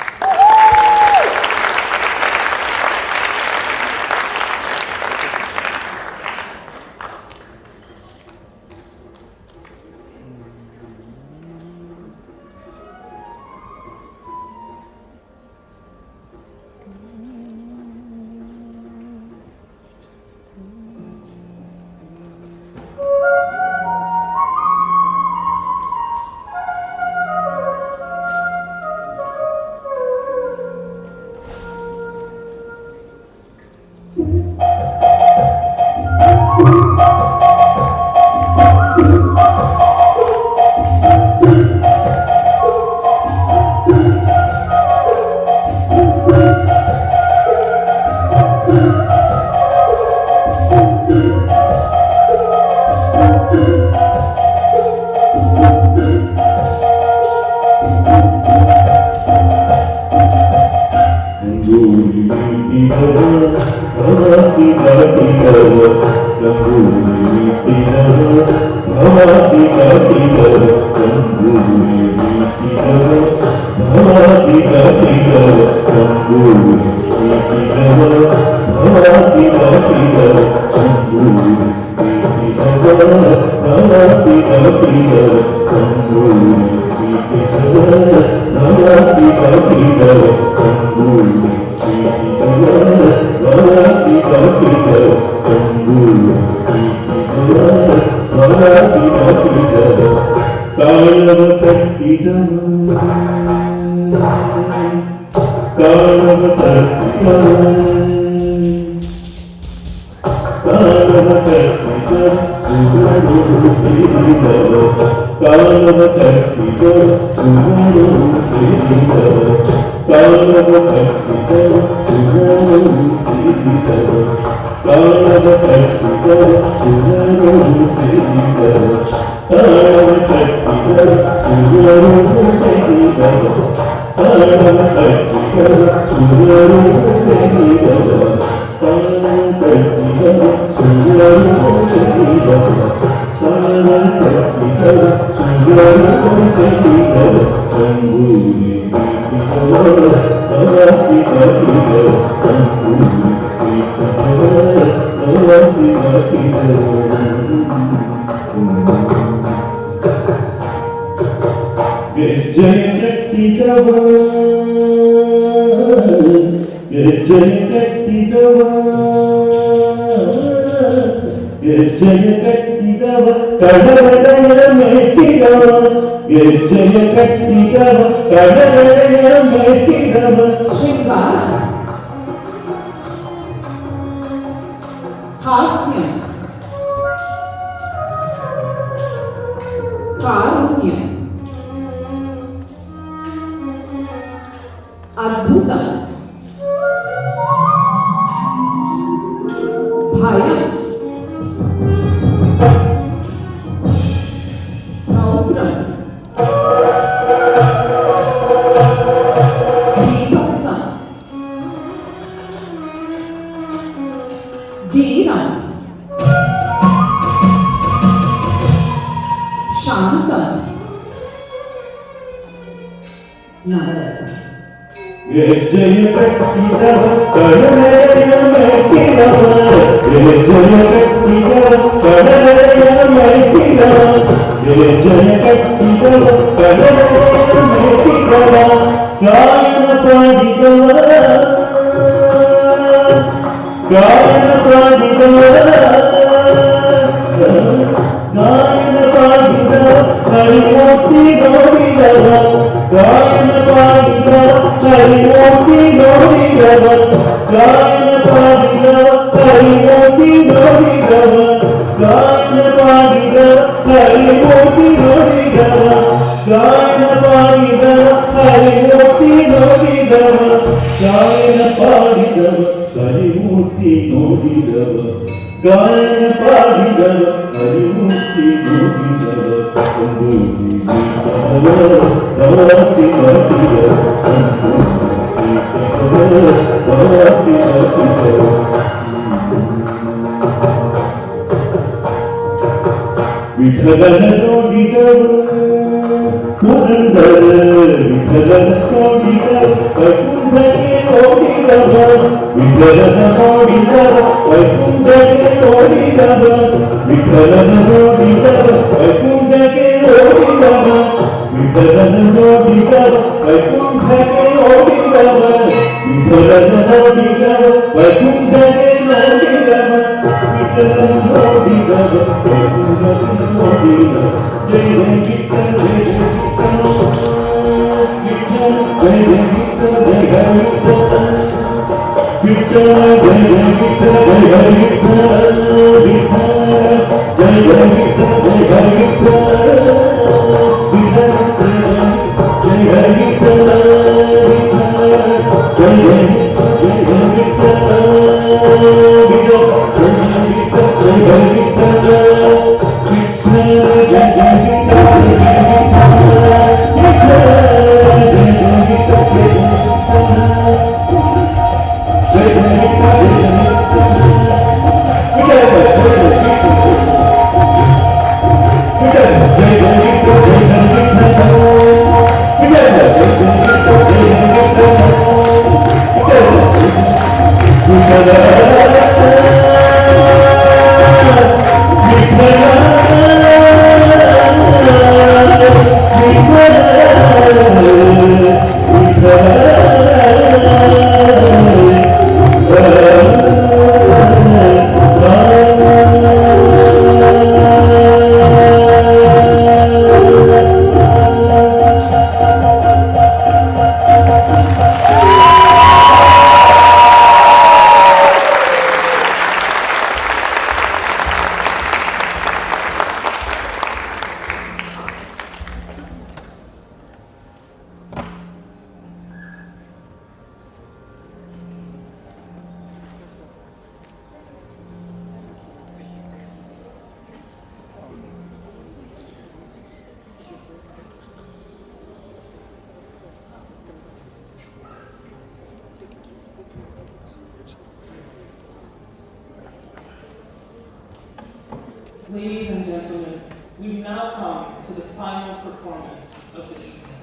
Ladies and gentlemen, we've now come to the final performance of the evening.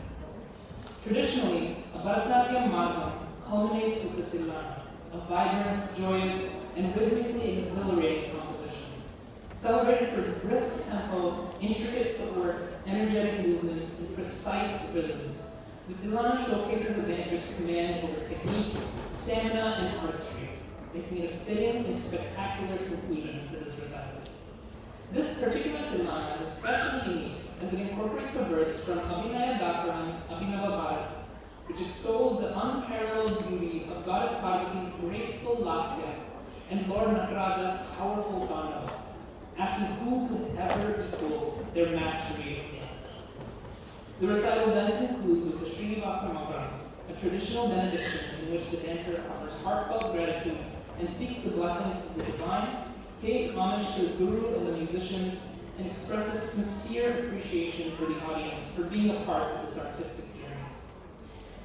Traditionally, a Bharatanatyam Margam culminates with the Tilana, a vibrant, joyous, and rhythmically exhilarating composition. Celebrated for its brisk tempo, intricate footwork, energetic movements, and precise rhythms, the Tilana showcases the dancer's command over technique, stamina, and artistry, making it a fitting and spectacular conclusion to this recital. This particular Tilana is especially unique as it incorporates a verse from Abhinaya Dapraham's Abhinava Bharat, which extols the unparalleled beauty of Goddess Parvati's graceful lasya and Lord Nataraja's powerful Tandava, asking who could ever equal their mastery of dance. The recital then concludes with the Srinivasa Mangalam, a traditional benediction in which the dancer offers heartfelt gratitude and seeks the blessings of the divine, pays homage to the guru and the musicians, and expresses sincere appreciation for the audience for being a part of this artistic journey.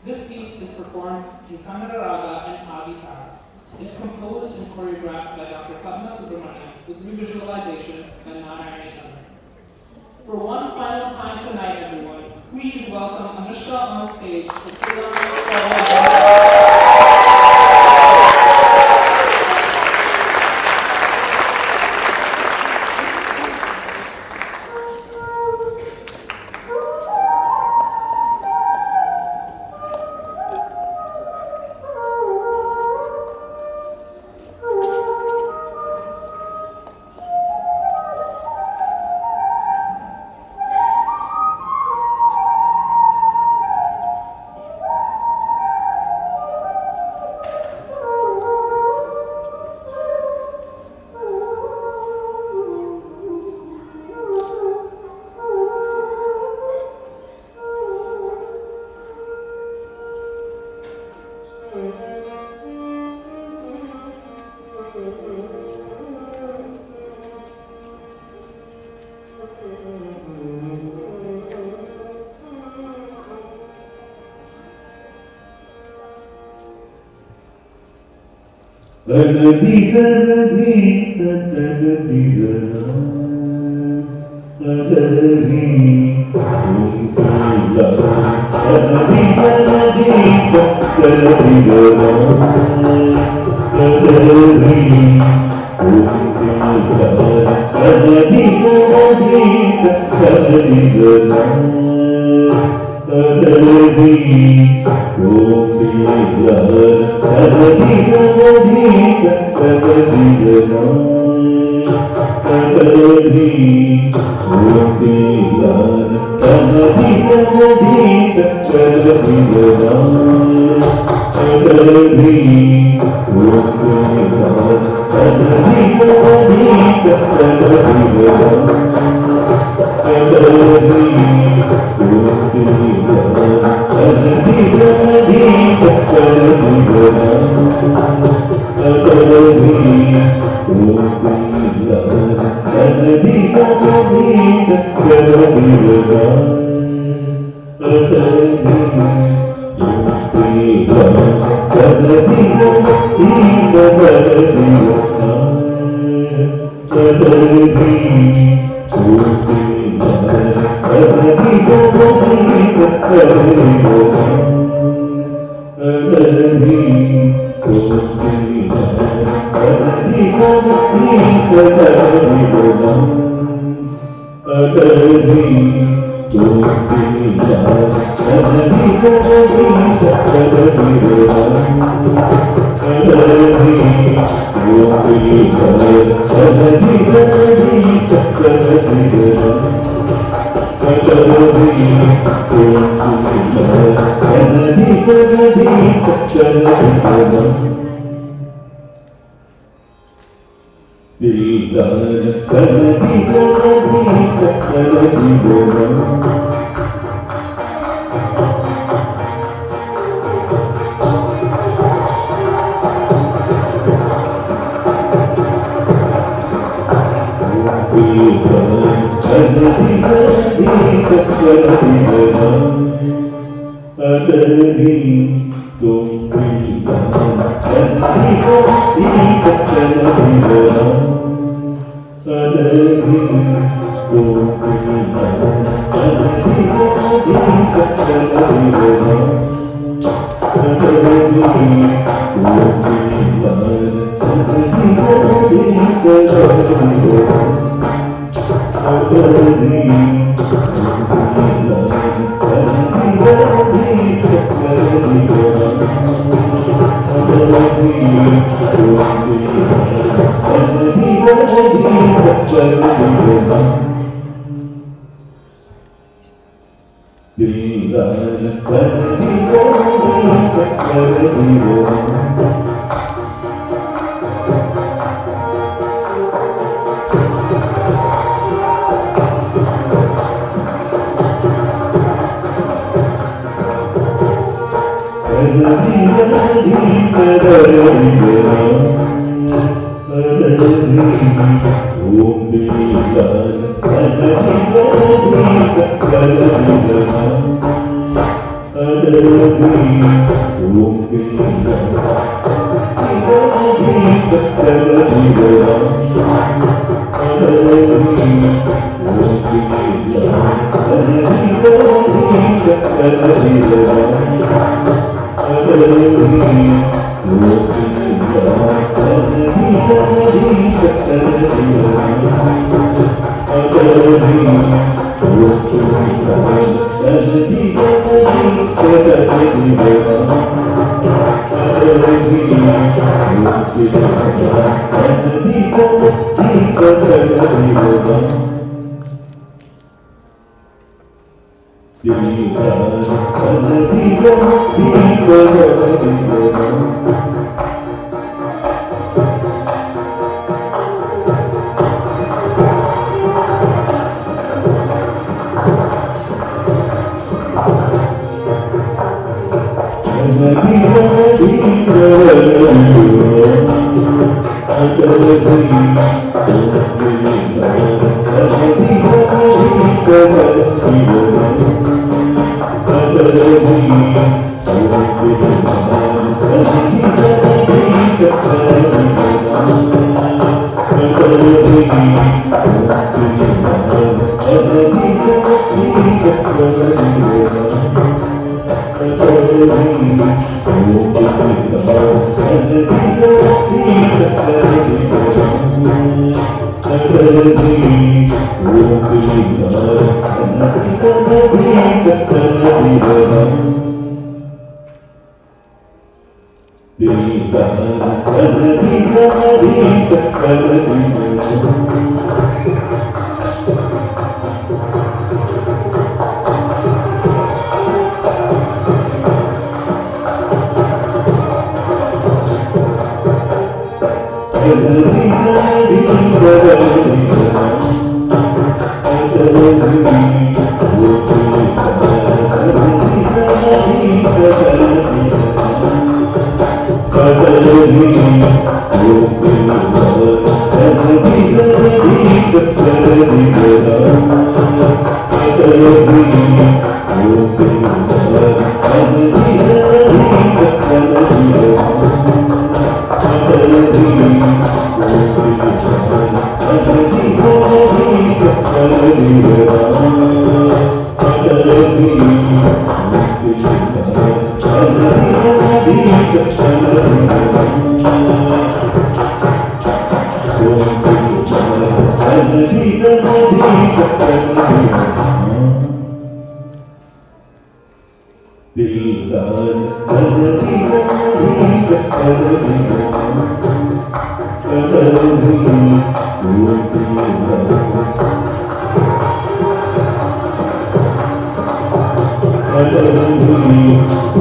This piece is performed in Kannada Raga and Adi Tara. It is composed and choreographed by Dr. Padma Subramaniam with revisualization by Narayani Anand. For one final time tonight, everyone, please welcome Anushka on stage for Tilana. Thank you. Thank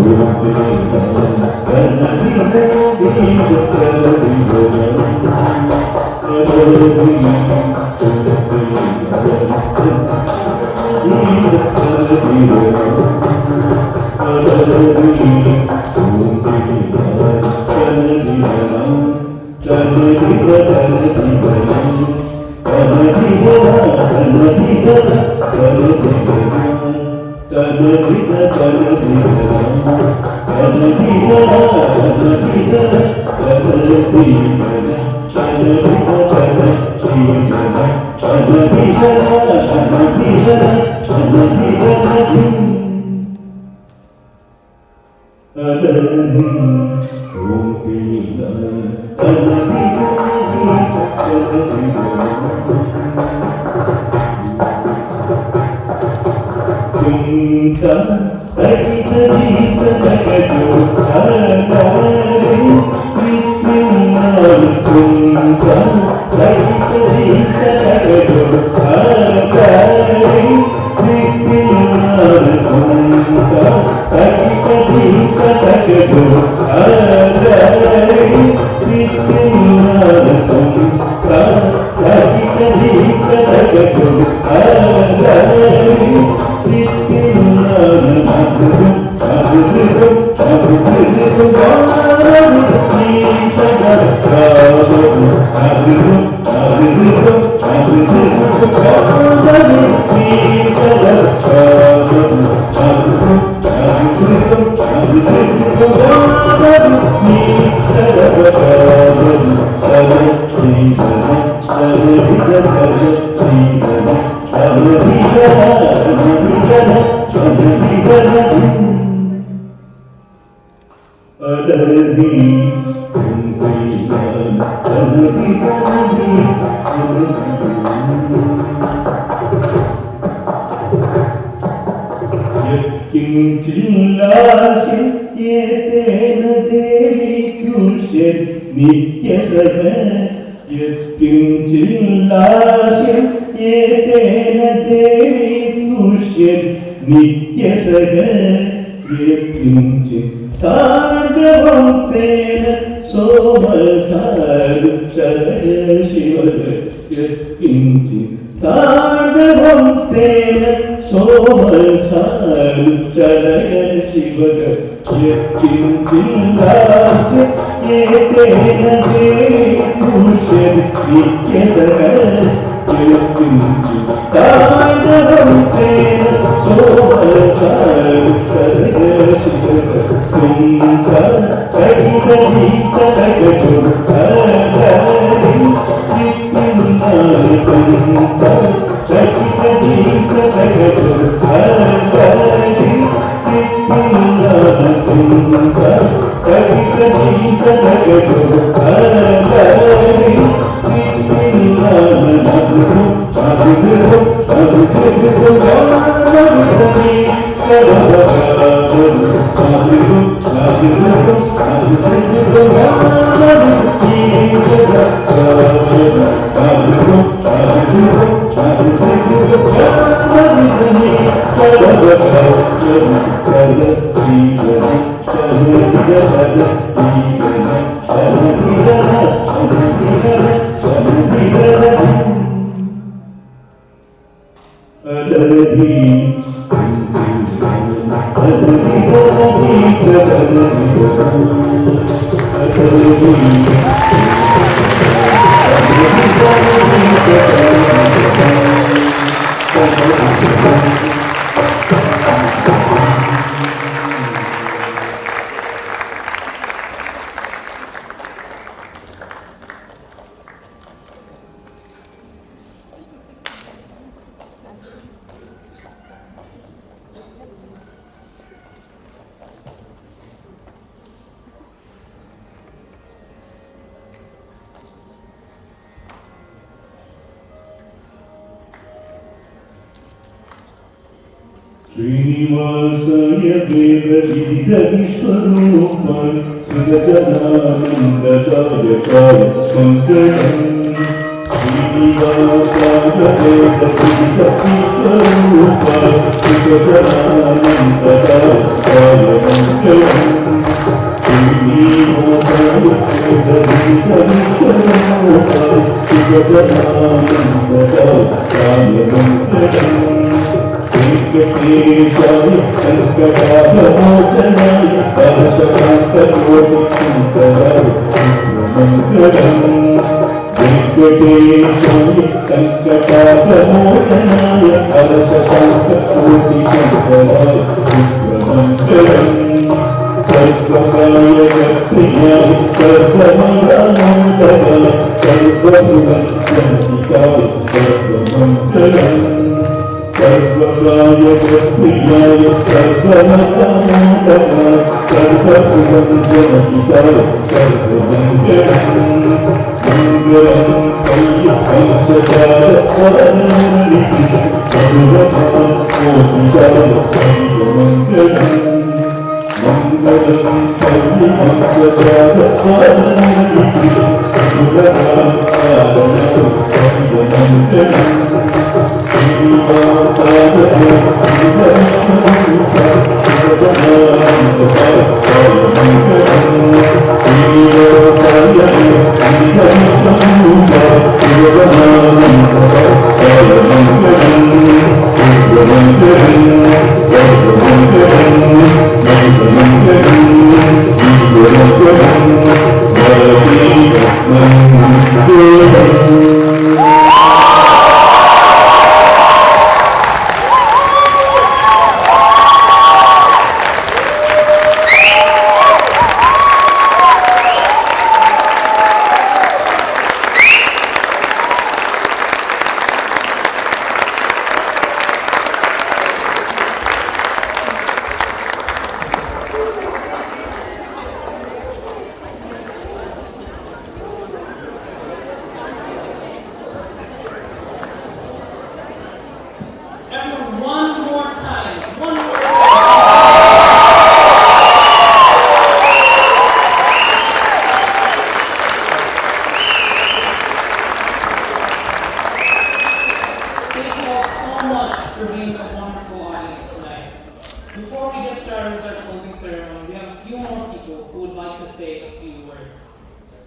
you. Srinivasaya Vedadida Vishwarupa Siddhajananda Jaya Jaya Mangalam Srinivasaya Vedadida Vishwarupa Siddhajananda Jaya Jaya Mangalam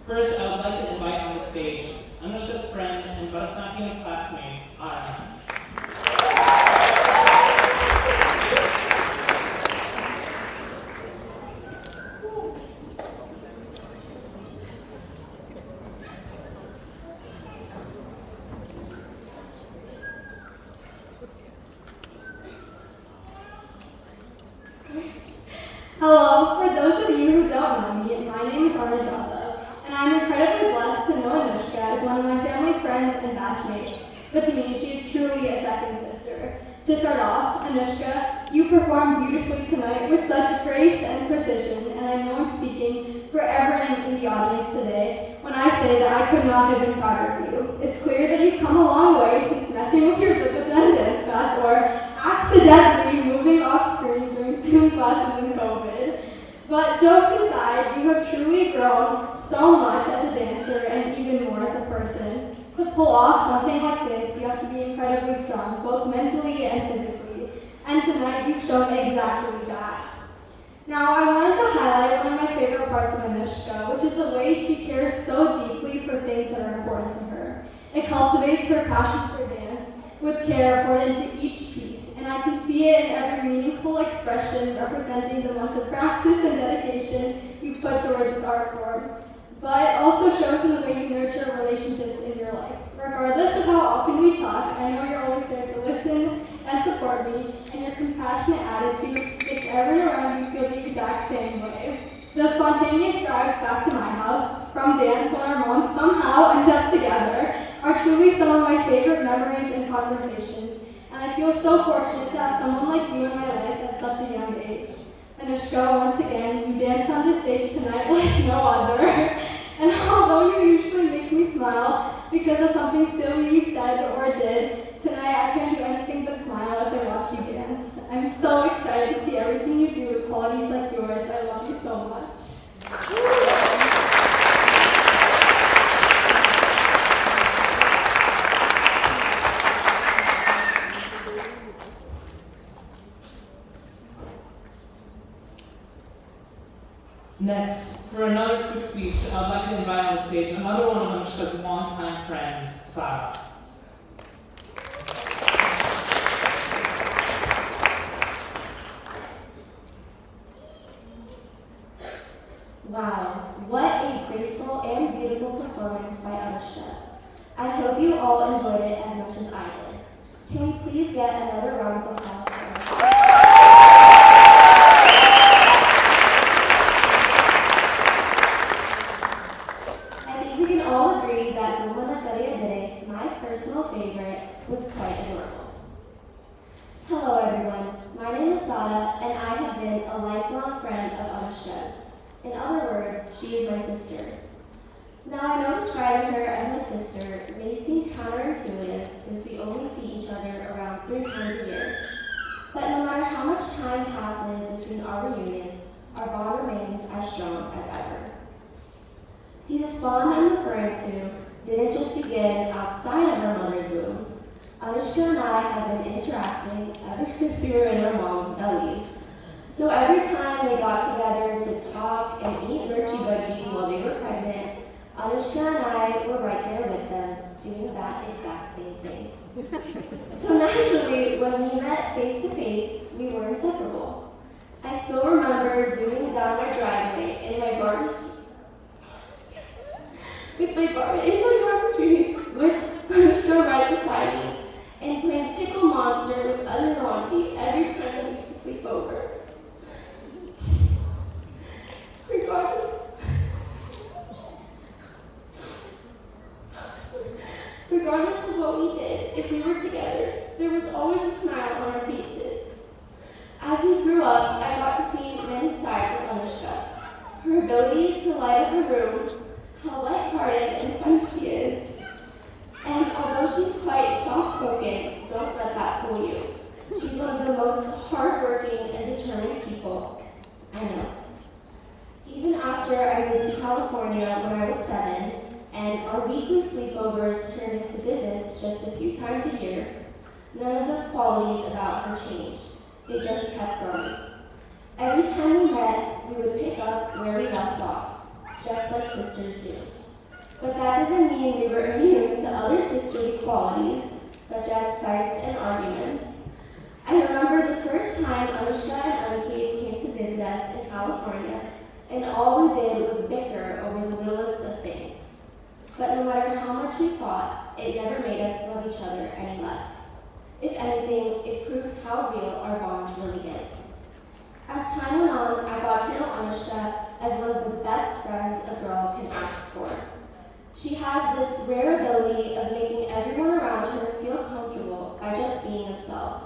First, I would like to invite on the stage Anushka's friend and Bharatanatyam classmate, Arana. Hello, for those of you who don't know me, my name is Arangetram, and I'm incredibly blessed to know Anushka as one of my family friends and batchmates, but to me she is truly a second sister. To start off, Anushka, you performed beautifully tonight with such grace and precision, and I know I'm speaking for everyone in the audience today when I say that I could not have been prouder of you. It's clear that you've come a long way since messing with your Lipitan dance class or accidentally moving off screen during Zoom classes in COVID. But jokes aside, you have truly grown so much as a dancer and even more as a person. To pull off something like this, you have to be incredibly strong, both mentally and physically. And tonight, you've shown exactly that. Now, I wanted to highlight one of my favorite parts of Anushka, which is the way she cares so deeply for things that are important to her. It cultivates her passion for dance, with care poured into each piece, and I can see it in every meaningful expression representing the months of practice and dedication you put toward this art form. But it also shows in the way you nurture relationships in your life. Regardless of how often we talk, I know you're always there to listen and support me, and your compassionate attitude makes everyone around you feel the exact same way. Those spontaneous drives back to my house from dance when our moms somehow end up together are truly some of my favorite memories and conversations, and I feel so fortunate to have someone like you in my life at such a young age. Anushka, once again, you dance on this stage tonight like no other, and although you usually make me smile because of something silly you said or did, tonight I can't do anything but smile as I watch you dance. I'm so excited to see everything you do with qualities like yours. I love you so much. Next, for another quick speech, I'd like to invite on the stage another one of Anushka's longtime friends, Sarah. Wow, what a graceful and beautiful performance by Anushka. I hope you all enjoyed it as much as I did. Can we please get another round of applause for Anushka? was quite adorable. Hello everyone, my name is Sada and I have been a lifelong friend of Anushka's. In other words, she is my sister. Now I know describing her as my sister may seem counterintuitive since we only see each other around 3 times a year. But no matter how much time passes between our reunions, our bond remains as strong as ever. See, this bond I'm referring to didn't just begin outside of our mother's wombs. Anushka and I have been interacting ever since we were in our mom's bellies. So every time they got together to talk and eat Murchi Bhaji while they were pregnant, Anushka and I were right there with them, doing that exact same thing. So naturally, when we met face to face, we were inseparable. I still remember zooming down my driveway in my garden tree with Anushka right beside me, and playing Tickle Monster with Anuwanti every time we used to sleep over. Regardless of what we did, if we were together, there was always a smile on our faces. As we grew up, I got to see many sides of Anushka. Her ability to light up a room, how lighthearted and funny she is. And although she's quite soft-spoken, don't let that fool you. She's one of the most hardworking and determined people I know. Even after I moved to California when I was 7, and our weekly sleepovers turned into visits just a few times a year, none of those qualities about her changed. They just kept growing. Every time we met, we would pick up where we left off, just like sisters do. But that doesn't mean we were immune to other sisterly qualities, such as fights and arguments. I remember the first time Anushka and Anuki came to visit us in California, and all we did was bicker over the littlest of things. But no matter how much we fought, it never made us love each other any less. If anything, it proved how real our bond really is. As time went on, I got to know Anushka as one of the best friends a girl can ask for. She has this rare ability of making everyone around her feel comfortable by just being themselves.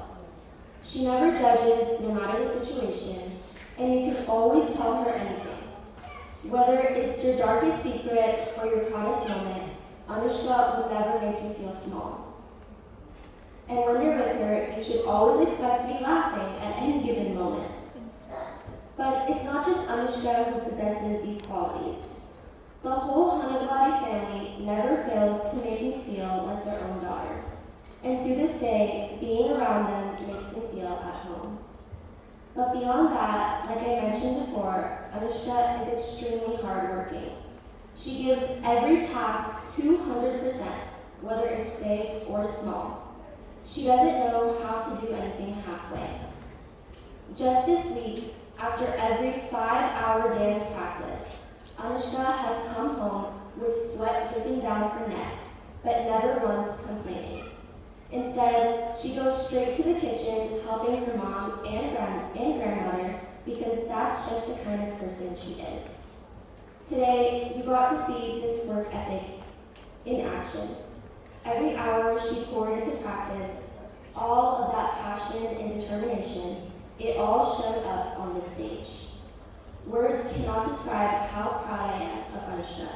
She never judges, no matter the situation, and you can always tell her anything. Whether it's your darkest secret or your proudest moment, Anushka will never make you feel small. And when you're with her, you should always expect to be laughing at any given moment. But it's not just Anushka who possesses these qualities. The whole Hanagwadi family never fails to make me feel like their own daughter. And to this day, being around them makes me feel at home. But beyond that, like I mentioned before, Anushka is extremely hardworking. She gives every task 200%, whether it's big or small. She doesn't know how to do anything halfway. Just this week, after every 5-hour dance practice, Anushka has come home with sweat dripping down her neck, but never once complaining. Instead, she goes straight to the kitchen, helping her mom and grandmother, because that's just the kind of person she is. Today, you got to see this work ethic in action. Every hour she poured into practice, all of that passion and determination, it all showed up on this stage. Words cannot describe how proud I am of Anushka.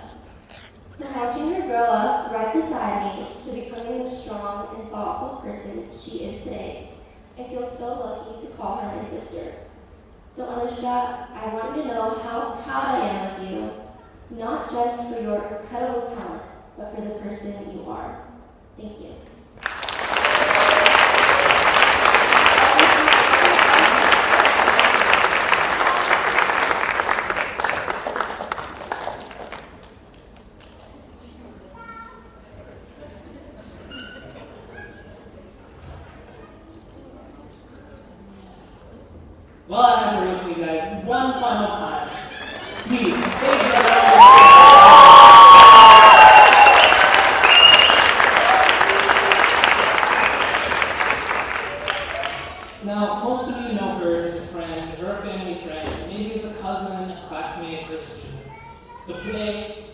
From watching her grow up right beside me to becoming the strong and thoughtful person she is today, I feel so lucky to call her my sister. So Anushka, I want you to know how proud I am of you, not just for your incredible talent, but for the person you are. Thank you. Well, I have to work with you guys one final time. Please, thank you everyone. Now, most of you know her as a friend, or a family friend, maybe as a cousin, a classmate, or a student. But today,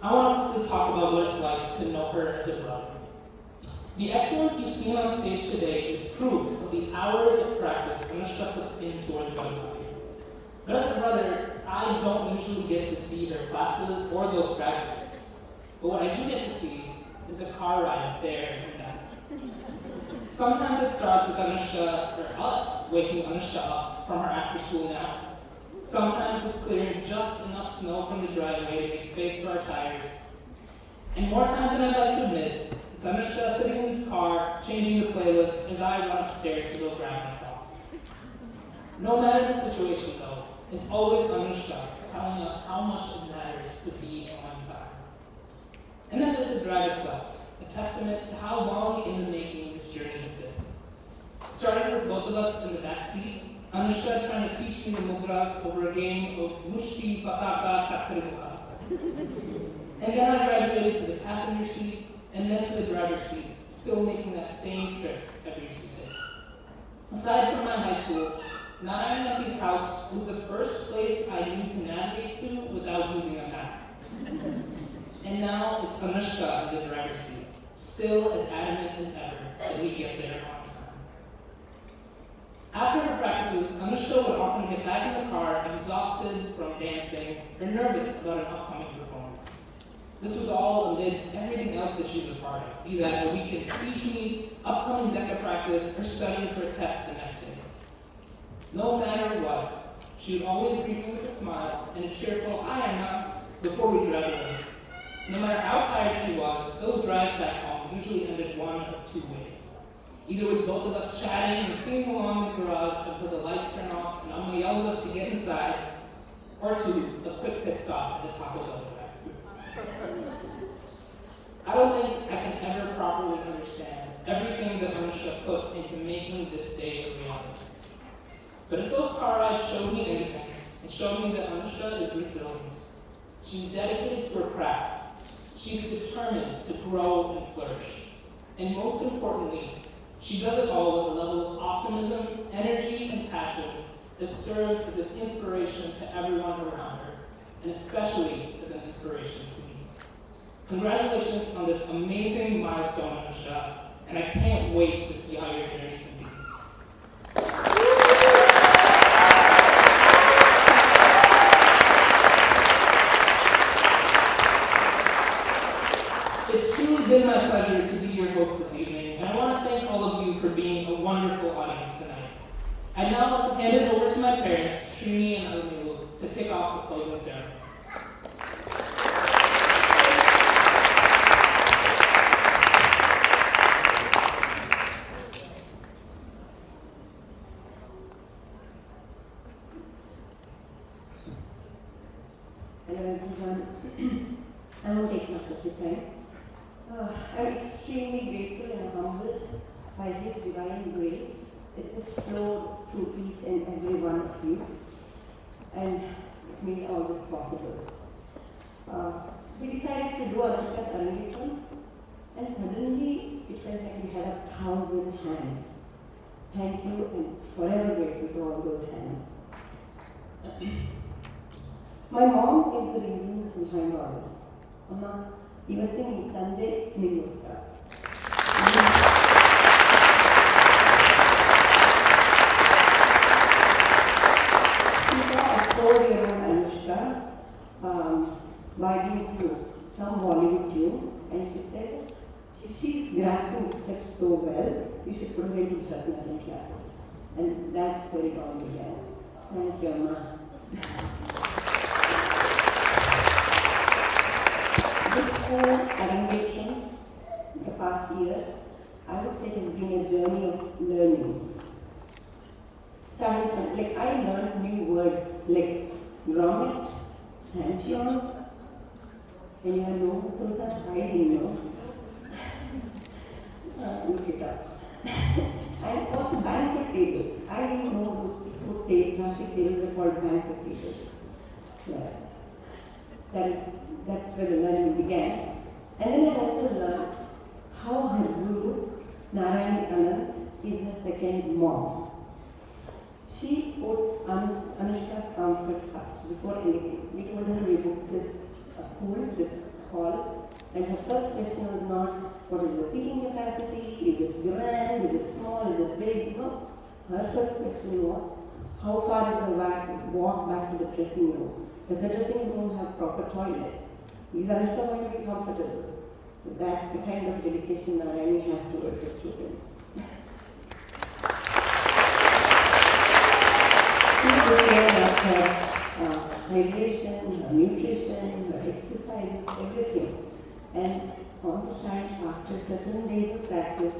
I want to quickly talk about what it's like to know her as a brother. The excellence you've seen on stage today is proof of the hours of practice Anushka puts in towards Bharatanatyam. But as a brother, I don't usually get to see their classes or those practices. But what I do get to see is the car rides there and back. Sometimes it starts with Anushka, or us, waking Anushka up from her after-school nap. Sometimes it's clearing just enough snow from the driveway to make space for our tires. And more times than I'd like to admit, it's Anushka sitting in the car, changing the playlist as I run upstairs to go grab my socks. No matter the situation though, it's always Anushka telling us how much it matters to be on time. And then there's the drive itself, a testament to how long in the making this journey has been. It started with both of us in the back seat, Anushka trying to teach me the mudras over a game of mushti, pataka, kakarimuka. And then I graduated to the passenger seat, and then to the driver's seat, still making that same trip every Tuesday. Aside from my high school, Narayanathi's house was the first place I knew to navigate to without using a map. And now it's Anushka in the driver's seat, still as adamant as ever that we get there on time. After her practices, Anushka would often get back in the car exhausted from dancing or nervous about an upcoming performance. This was all amid everything else that she's a part of, be that a weekend speech meet, upcoming DECA practice, or studying for a test the next day. No matter what, she would always greet me with a smile and a cheerful "Hi, Anna" before we drove away. No matter how tired she was, those drives back home usually ended one of two ways. Either with both of us chatting and singing along in the garage until the lights turn off and Amma yells at us to get inside, or two, a quick pit stop at the Taco Bell drive-thru. I don't think I can ever properly understand everything that Anushka put into making this day a reality. But if those car rides showed me anything, it showed me that Anushka is resilient. She's dedicated to her craft. She's determined to grow and flourish. And most importantly, she does it all with a level of optimism, energy, and passion that serves as an inspiration to everyone around her, and especially as an inspiration to me. Congratulations on this amazing milestone, Anushka, and I can't wait to see how your journey continues. It's truly been my pleasure to be your host this evening, and I want to thank all of you for being a wonderful audience tonight. I'd now like to hand it over to my parents, Srini and Alamilu, to kick off the closing ceremony. Hello everyone. I won't take much of your time. I'm extremely grateful and humbled by His divine grace that just flowed through each and every one of you and made all this possible. We decided to do Anushka Arangetram, and suddenly it felt like we had 1,000 hands. Thank you, and forever grateful for all those hands. My mom is the reason behind all this. Amma, Ivatting Sanjay Ningoska. She saw a 4-year-old Anushka vibing to some Bollywood tune, and she said, she's grasping the steps so well, you should put her into Bharatanatyam classes. And that's where it all began. Thank you, Amma. This whole Arangetram, the past year, I would say it has been a journey of learnings. Starting from, I learned new words like grommet, stanchions, and you know those are hiding, no? Look it up. And also banquet tables. I didn't know those 6-foot plastic tables were called banquet tables. Yeah. That's where the learning began. And then I also learned how her guru, Narayani Anand, is her second mom. She puts Anushka's comfort first before anything. We told her we booked this school, this hall, and her first question was not, what is the seating capacity, is it grand, is it small, is it big? No. Her first question was, how far is the walk back to the dressing room? Does the dressing room have proper toilets? Is Anushka going to be comfortable? So that's the kind of dedication Narayani has towards the students. She took care of her hydration, her nutrition, her exercises, everything. And on the side, after certain days of practice,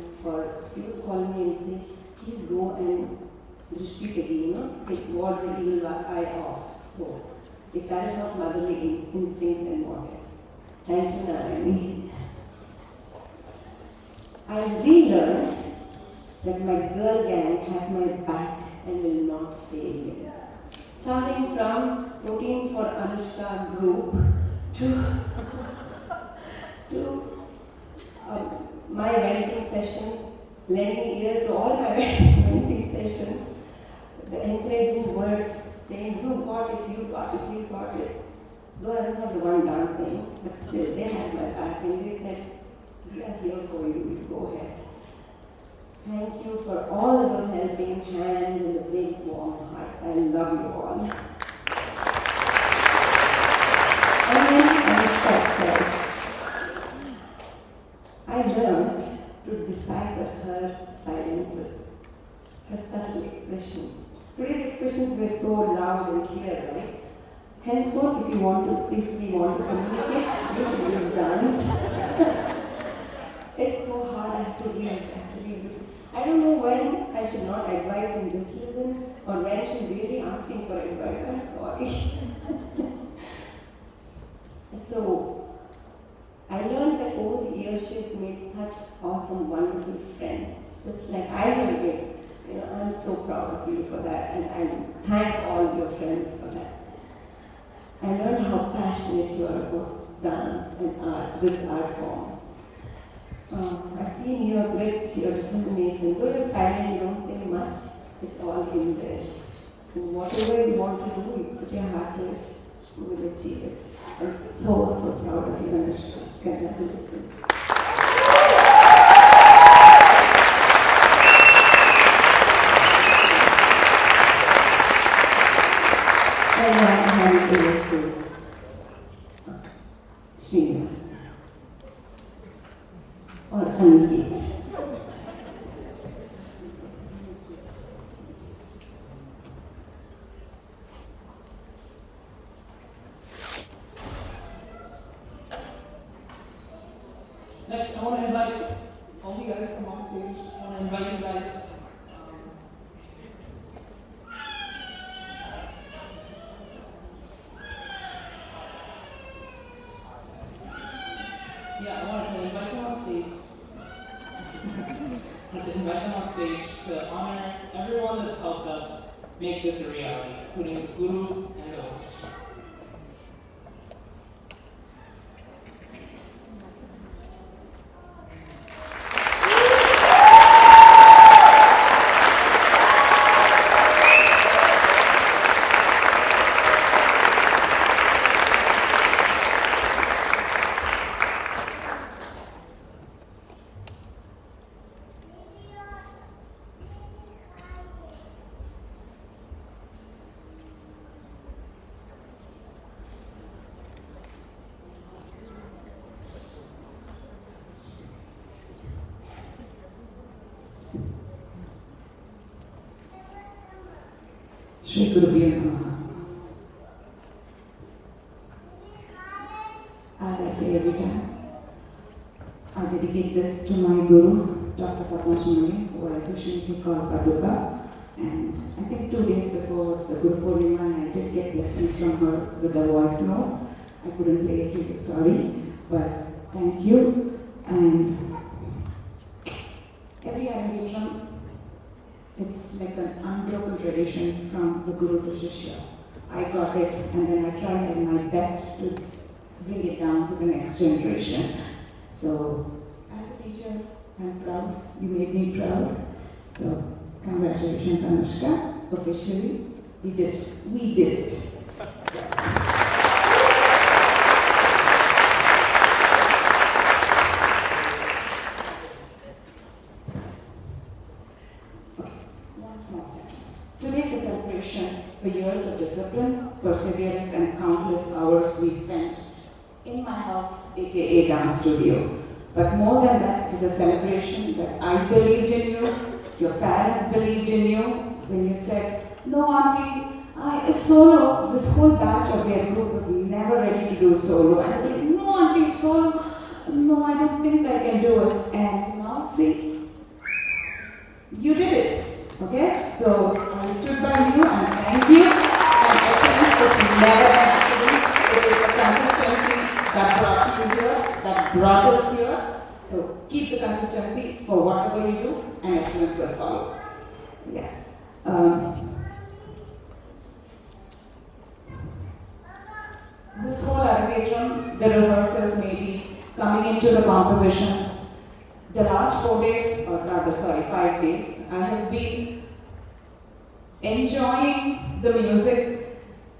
she would call me and say, please go and drishti tegi, take ward the evil eye off. So, if that is not motherly instinct, then what is? Thank you, Narayani. I relearned that my girl gang has my back and will not fail me. Starting from protein for Anushka group to my venting sessions, lending ear to all my venting sessions, the encouraging words saying, you got it, you got it, you got it. Though I was not the one dancing, but still they had my back and they said, we are here for you, go ahead. Thank you for all those helping hands and the big warm hearts. I love you all. And then Anushka said, I learned to decipher her silences, her subtle expressions. Today's expressions were so loud and clear, right? Henceforth, if we want to communicate, you should use dance. It's so hard, I have to read. I don't know when I should not advise and just listen, or when she's really asking for advice. I'm sorry. So, I learned that over the years she has made such awesome, wonderful friends, just like I have made. I'm so proud of you for that, and I thank all your friends for that. I learned how passionate you are about dance and art, this art form. I've seen your grit, your determination. Though you're silent, you don't say much, it's all in there. And whatever you want to do, you put your heart to it, you will achieve it. I'm so, so proud of you, Anushka. Congratulations. And now I hand it over to Srinivas. Or Aniket. Next, I want to invite all you guys to come on stage. I want to invite you guys. I wanted to invite them on stage to honor everyone that's helped us make this a reality, including the Guru and the host. Shri Gurubhyo Namaha. As I say every time, I dedicate this to my Guru, Dr. Padmaswami, who I officially call Paduka. And I think 2 days before was the Guru Purnima, and I did get blessings from her with the voice note. I couldn't play it to you, sorry, but thank you. And every Arangetram, it's like an unbroken tradition from the Guru to Shishya. I got it, and then I tried my best to bring it down to the next generation. So, as a teacher, I'm proud. You made me proud. So, congratulations, Anushka. Officially, we did it. countless hours we spent in my house, aka dance studio. But more than that, it is a celebration that I believed in you, your parents believed in you, when you said, no auntie, I solo, this whole batch of their group was never ready to do solo. And I'm like, no auntie, solo, no, I don't think I can do it. And now see, you did it, okay? So I stood by you and thank you. And excellence was never an accident. It is the consistency that brought you here, that brought us here. So keep the consistency for whatever you do, and excellence will follow. Yes. This whole Arangetram, the rehearsals may be coming into the compositions. The last 4 days, or rather, sorry, 5 days, I have been enjoying the music.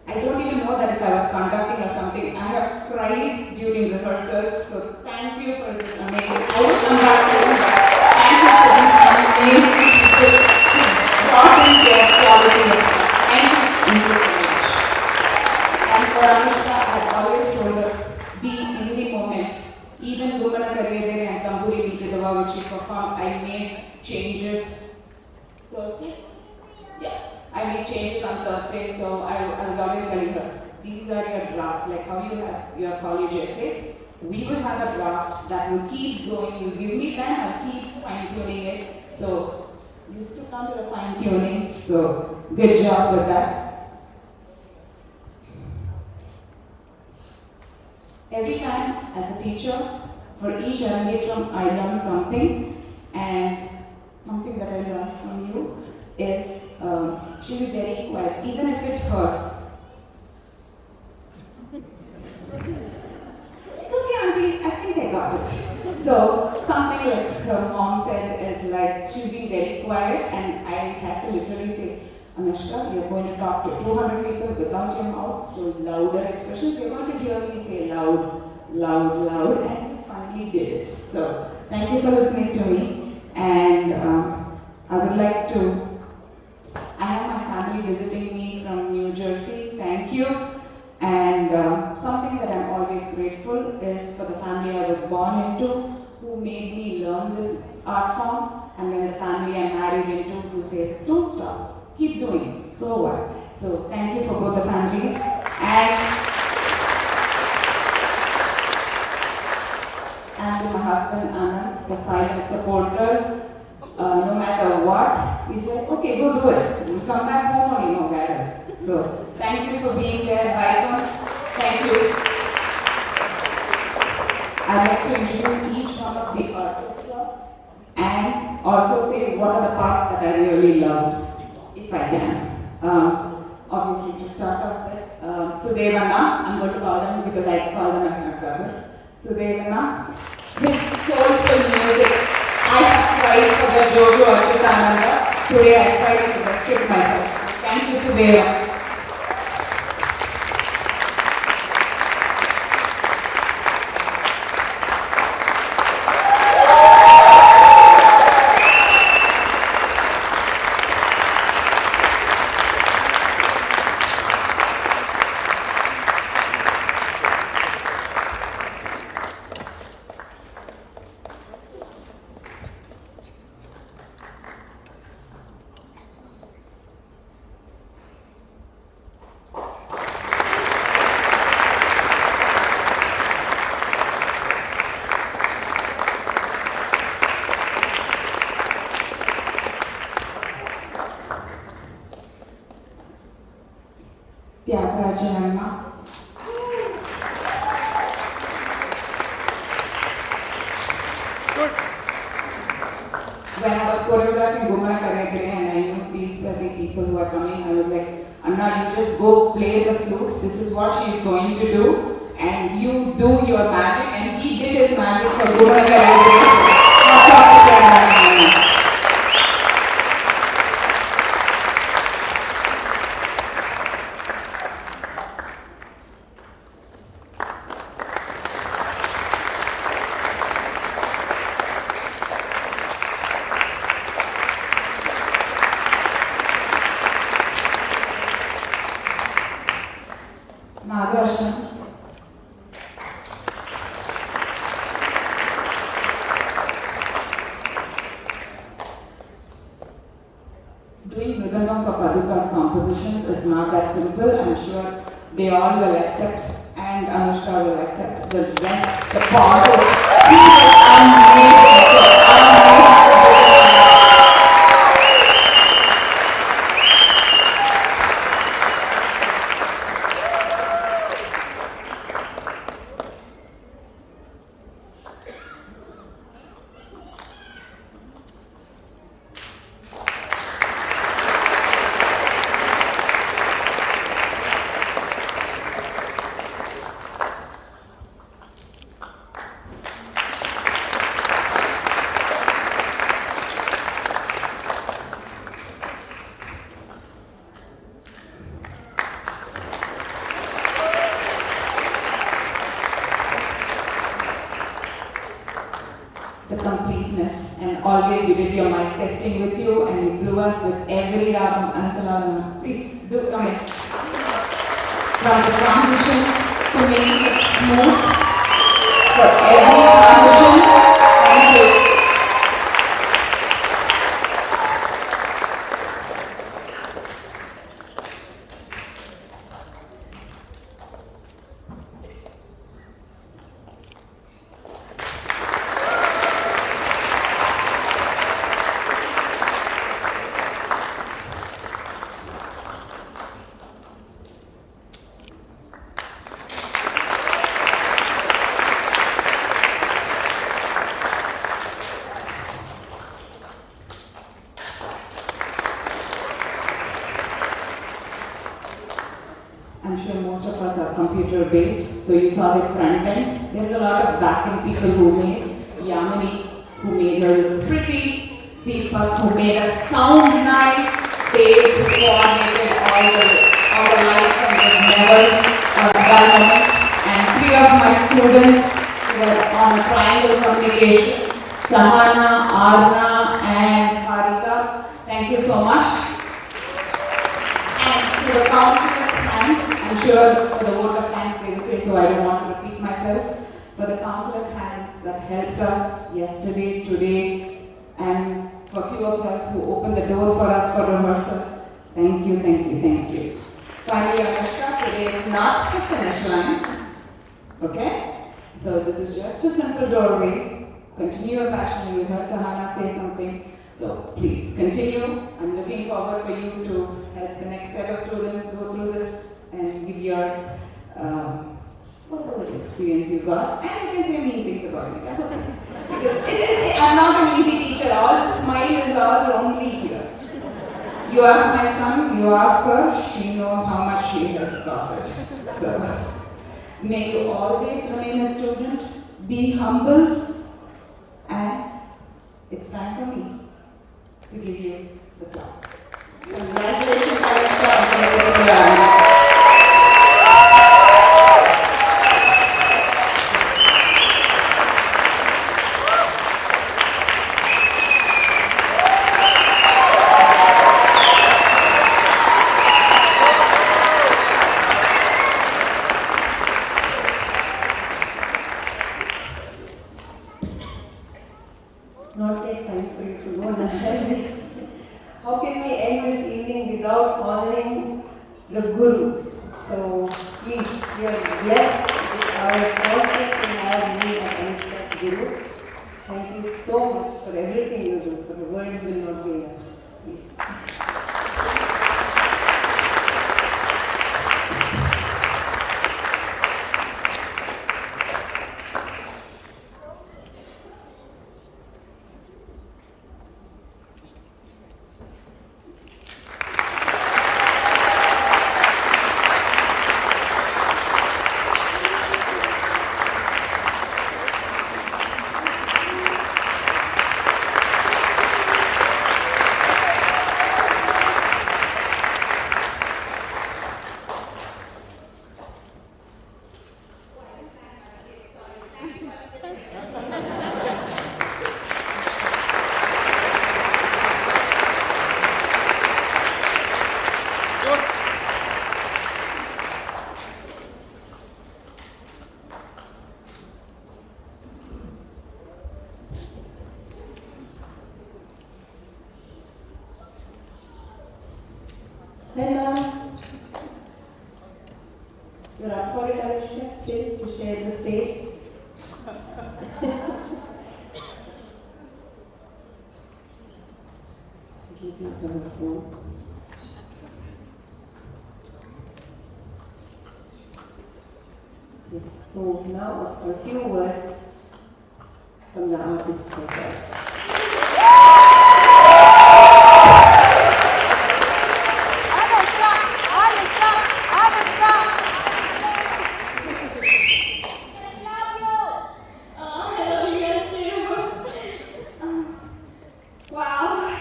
I don't even know that if I was conducting or something. I have cried during rehearsals, so thank you for this amazing. I will come back to you, but thank you for these amazing people who brought in their quality of life. Thank you so much. And for Anushka, I have always told her, be in the moment. Even Gumana Kariyadere and Tamburi Meetidava, which she performed, I made changes. Thursday? Yeah. I made changes on Thursday, so I was always telling her, these are your drafts, like how you have your college essay. We will have a draft that will keep going. You give me time, I'll keep fine-tuning it. So you still come to the fine-tuning, so good job with that. Every time, as a teacher, for each Arangetram, I learn something, and something that I learned from you is she'll be very quiet, even if it hurts. It's okay, auntie, I think I got it. So something like her mom said is like, she's been very quiet, and I had to literally say, Anushka, you're going to talk to 200 people without your mouth, so louder expressions. You're going to hear me say loud, loud, loud, and you finally did it. So thank you for listening to me, and I would like to. I have my family visiting me from New Jersey. Thank you. And something that I'm always grateful is for the family I was born into, who made me learn this art form, and then the family I'm married into, who says, don't stop, keep doing. So what? So thank you for both the families. And to my husband Anand, the silent supporter. No matter what, he's like, okay, go do it. We'll come back home only, no matters. So, thank you for being there, Baikon. Thank you. I'd like to introduce each one of the orchestra and also say what are the parts that I really loved, if I can. Obviously, to start off with, Sudevana, I'm going to call them because I call them as my brother. Sudevana, his soulful music. I have tried for the Jojo Achutananda. Today I tried for the script myself. Thank you, Sudeva. When I was choreographing Gumana Kariyadere and I knew these were the people who are coming, I was like, Anna, you just go play the flute. This is what she's going to do, and you do your magic. And he did his magic for Gumana Kariyadere. Hats off to Anna. Nagarashna Doing Mridangam for Paduka's compositions is not that simple. I'm sure they all will accept, and Anushka will accept the rest, the pauses. He is amazing. The completeness, and always we did your mic testing with you, and you blew us with every ragam. Anantala, please do come in. From the transitions to make it smooth, for every transition, thank you. I'm sure most of us are computer based, so you saw the front end. There's a lot of back end people who made Yamini, who made her look pretty, Deepak, who made us sound nice, Dave, who coordinated all the lights and just never dull moment, and 3 of my students who were on a triangle communication, Sahana, Arna, and Harika. Thank you so much. And to the countless hands, I'm sure for the vote of thanks they will say, so I don't want to repeat myself. For the countless hands that helped us yesterday, today, and for few of us who opened the door for us for rehearsal, thank you, thank you, thank you. Finally, Anushka, today is not the finish line, okay? So this is just a simple doorway. Continue your passion. You heard Sahana say something. So please continue. I'm looking forward for you to help the next set of students go through this and give your whatever experience you got. And you can say mean things about me. That's okay. Because I'm not an easy teacher. All the smile is all only here. You ask my son, you ask her, she knows how much she has got it. So may you always remain a student, be humble, and it's time for me to give you the clap. Congratulations, Anushka. Not yet time for you to go ahead. How can we end this evening without honoring the Guru? So please, you are blessed. It's our fortune to have you as Anushka's Guru. Thank you so much for everything you do. For the words will not be enough. Please. And you're up for it, Anushka, still to share the stage? She's looking at her phone. Yes, so now a few words from the artist herself. Wow,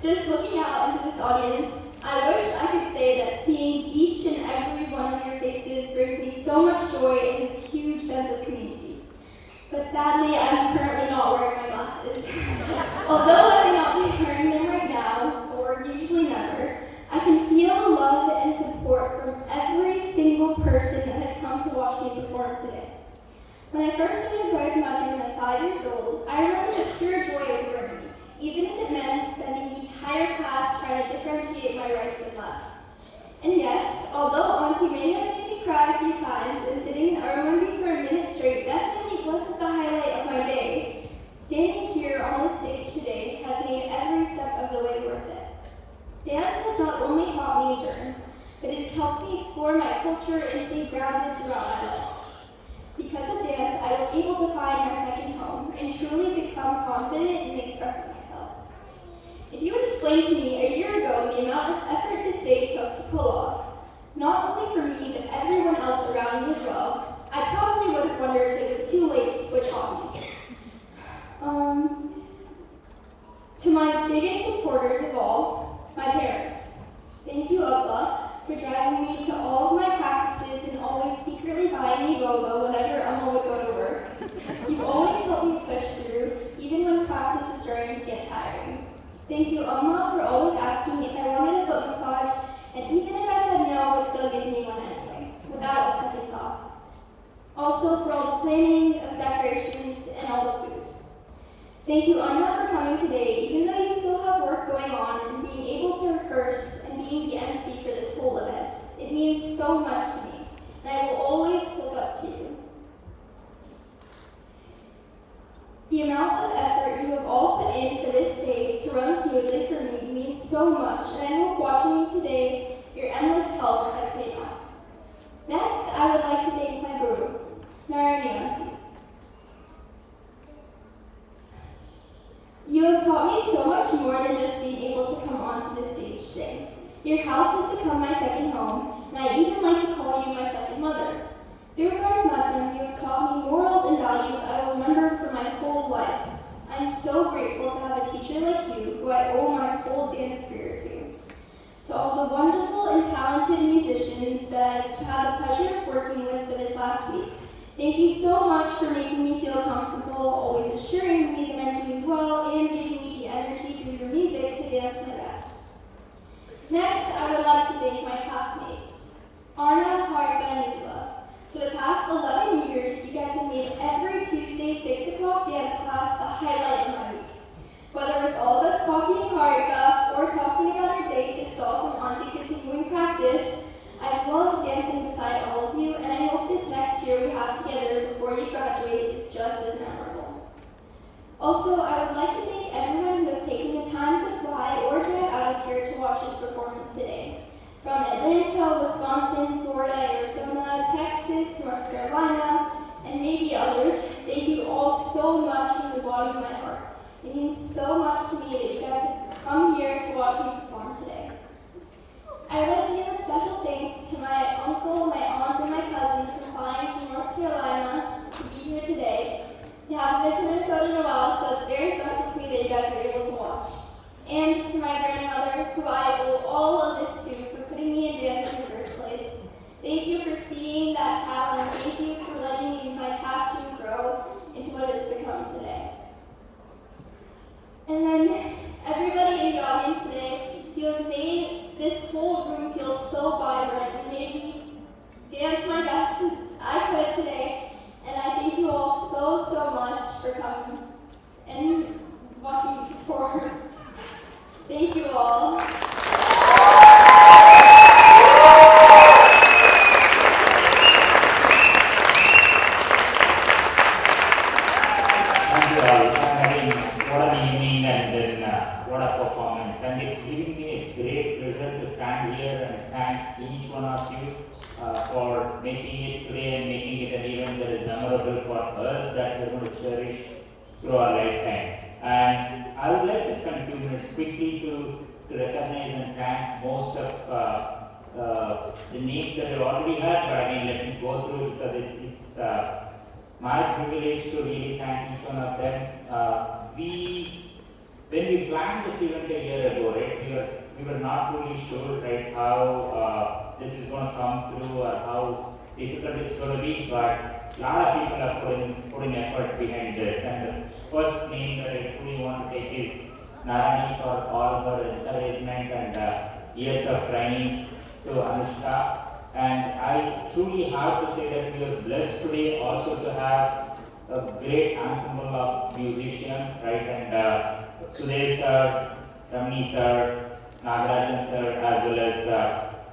just looking out into this audience, I wish I could say that seeing each and every one of your faces brings me so much joy and this huge sense of community. But sadly, I'm currently not wearing my glasses. Although I may not be wearing them right now, or usually never, I can feel the love and support from every single person that has come to watch me perform today. When I first started Bharatanatyam at 5 years old, I remember the pure joy it brought me, even if it meant spending the entire class trying to differentiate my rights and lefts. And yes, although Auntie may have made me cry a few times, and sitting in Armundi for a minute straight definitely wasn't the highlight of my day, standing here on this stage today has made every step of the way worth it. Dance has not only taught me endurance, but it has helped me explore my culture and stay grounded throughout my life. Because of dance, I was able to find my second home and truly become confident in expressing myself. If you had explained to me a year ago the amount of effort this day took to pull off, not only for me but everyone else around me as well, I probably would have wondered if it was too late to switch hobbies. To my biggest supporters of all, my parents. Thank you, Abba, for driving me to all of my practices and always secretly buying me boba whenever Amma would go to work. You've always helped me push through, even when practice was starting to get tiring. Thank you, Amma, for always asking if I wanted a foot massage, and even if I said no, would still give me one anyway, without a second thought. Also, for all the planning of decorations and all the food. Thank you, Anna, for coming today, even though you still have work going on, and being able to rehearse and being the MC for this whole event. It means so much to me, and I will always look up to you. The amount of effort you have all put in for this day to run smoothly for me means so much, and I hope watching me today, your endless help has paid off. Next, I would like to thank my guru, Narayani Auntie. You have taught me so much more than just being able to come onto the stage today. Your house has become my second home, and I even like to call you my second mother. Through Bharatanatyam, you have taught me morals and values I will remember for my whole life. I am so grateful to have a teacher like you, who I owe my whole dance career to. To all the wonderful and talented musicians that I've had the pleasure of working with for this last week, thank you so much for making me feel comfortable, always assuring me that I'm doing well, and giving me the energy through your music to dance my best. Next, I would like to thank my classmates, Arna, Harika, and Nicola. For the past 11 years, you guys have made every Tuesday 6 o'clock dance class the highlight of my week. Whether it was all of us copying Harika or talking about our date to stall from Auntie continuing practice, I've loved dancing beside all of you, and I hope this next year we have together before you graduate is just as memorable. Also, I would like to thank everyone who has taken the time to fly or drive out of here to watch this performance today. From Atlanta, Wisconsin, Florida, Arizona, Texas, North Carolina, and maybe others, thank you all so much from the bottom of my heart. It means so much to me that you guys have come here to watch me perform today. I would like to give a special thanks to my uncle, my aunt, and my cousins for flying from North Carolina to be here today. We haven't been to Minnesota in a while, so it's very special to me that you guys are able to watch. And to my grandmother, who I owe all of this to for putting me in dance in the first place. Thank you for seeing that talent. Thank you for letting my passion grow into what it has become today. And then everybody in the audience today, you have made this whole room feel so vibrant and made me dance my best as I could today. And I thank you all so much for coming and watching me perform. Thank you all. today and making it an event that is memorable for us that we're going to cherish through our lifetime. And I would like to spend a few minutes quickly to recognize and thank most of the names that we already had, but again, let me go through because it's my privilege to really thank each one of them. When we planned this event a year ago, right, we were not really sure, right, how this is going to come through or how difficult it's going to be, but a lot of people are putting effort behind this. And the first name that I truly want to take is Narani for all her encouragement and years of training, to Anushka. And I truly have to say that we are blessed today also to have a great ensemble of musicians, right? And Sudev sir, Ramani sir, Nagarajan sir, as well as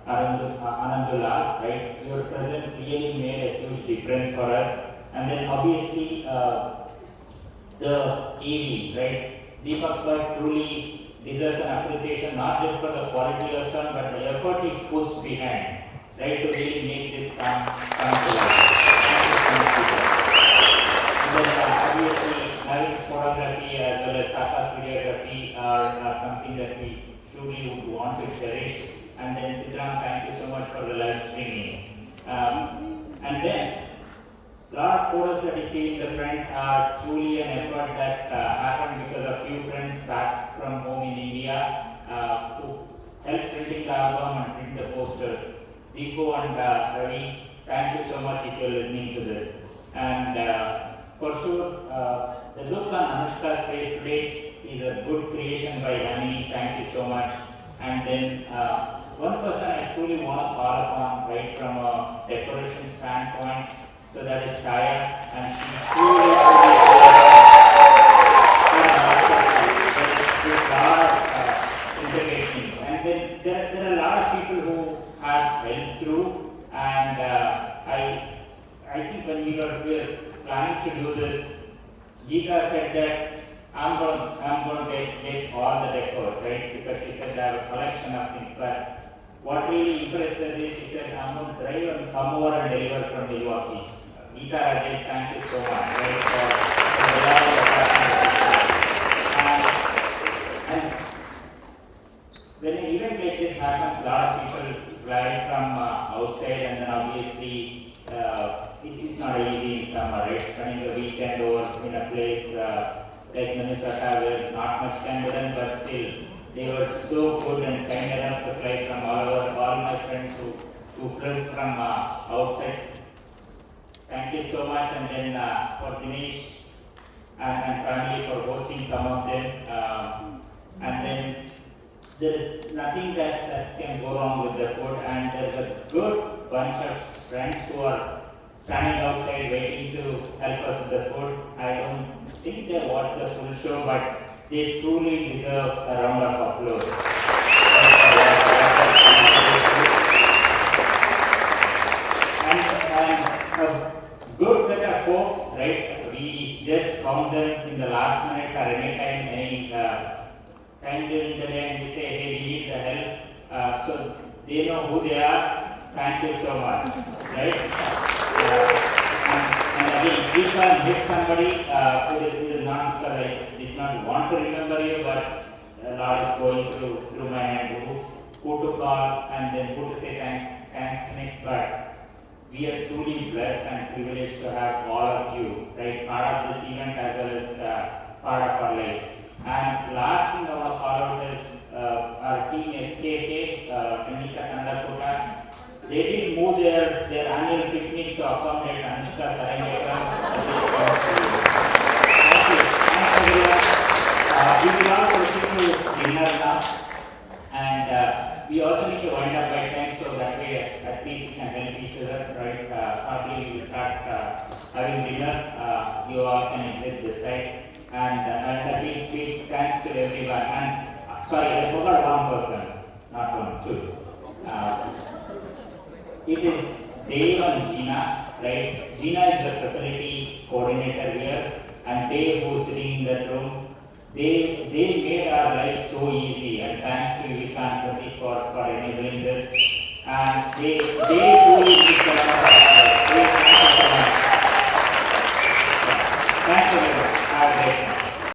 Anandulal, right? Your presence really made a huge difference for us. And then obviously the AV, right? Deepak Bhatt truly deserves an appreciation not just for the quality of song but the effort he puts behind, right, to really make this come to life. And then obviously Navik's photography as well as Saka's videography are something that we truly would want to cherish. And then Sidram, thank you so much for the live streaming. And then a lot of photos that you see in the front are truly an effort that happened because a few friends back from home in India who helped printing the album and print the posters. Deepo and Ravi, thank you so much if you're listening to this. And for sure, the look on Anushka's face today is a good creation by Yamini. Thank you so much. And then one person I truly want to call upon, right, from a decoration standpoint, so that is Chaya, and she truly a lot of interventions. And then there are a lot of people who have helped through, and I think when we were planning to do this, Geeta said that I'm going to get all the decors, right? Because she said I have a collection of things. But what really impressed us is she said I'm going to drive and come over and deliver from Milwaukee. Geeta Rajesh, thank you so much, right, for the love of and when an event like this happens, a lot of people fly from outside, and then obviously it's not easy in summer, right? Spending a weekend over in a place like Minnesota where not much can be done, but still they were so good and kind enough to fly from all over. All my friends who flew from outside, thank you so much. And then for Dinesh and family for hosting some of them. And then there is nothing that can go wrong with the food, and there is a good bunch of friends who are standing outside waiting to help us with the food. I don't think they watched the full show, but they truly deserve a round of applause. And a good set of folks, right? We just found them in the last minute or any time during the day, and we say, hey, we need the help. So they know who they are. Thank you so much, right? And again, if I miss somebody, it is not because I did not want to remember you, but a lot is going through my mind. Who to call and then who to say thanks to next. But we are truly blessed and privileged to have all of you, right, part of this event as well as part of our life. And last thing I want to call out is our team SKK, Sandika Tandakota. They did move their annual picnic to accommodate Anushka Arangetram. Thank you. Thanks everyone. We will all proceed to dinner now. And we also need to wind up by 10, so that way at least we can help each other, right? Shortly we will start having dinner. You all can exit this side. And a big thanks to everyone. And sorry, I forgot one person, not one, two. It is Dave and Gina, right? Gina is the facility coordinator here, and Dave, who's sitting in that room, they made our life so easy, and thanks to Vikan Pratik for enabling this. And they truly did a lot of Thanks for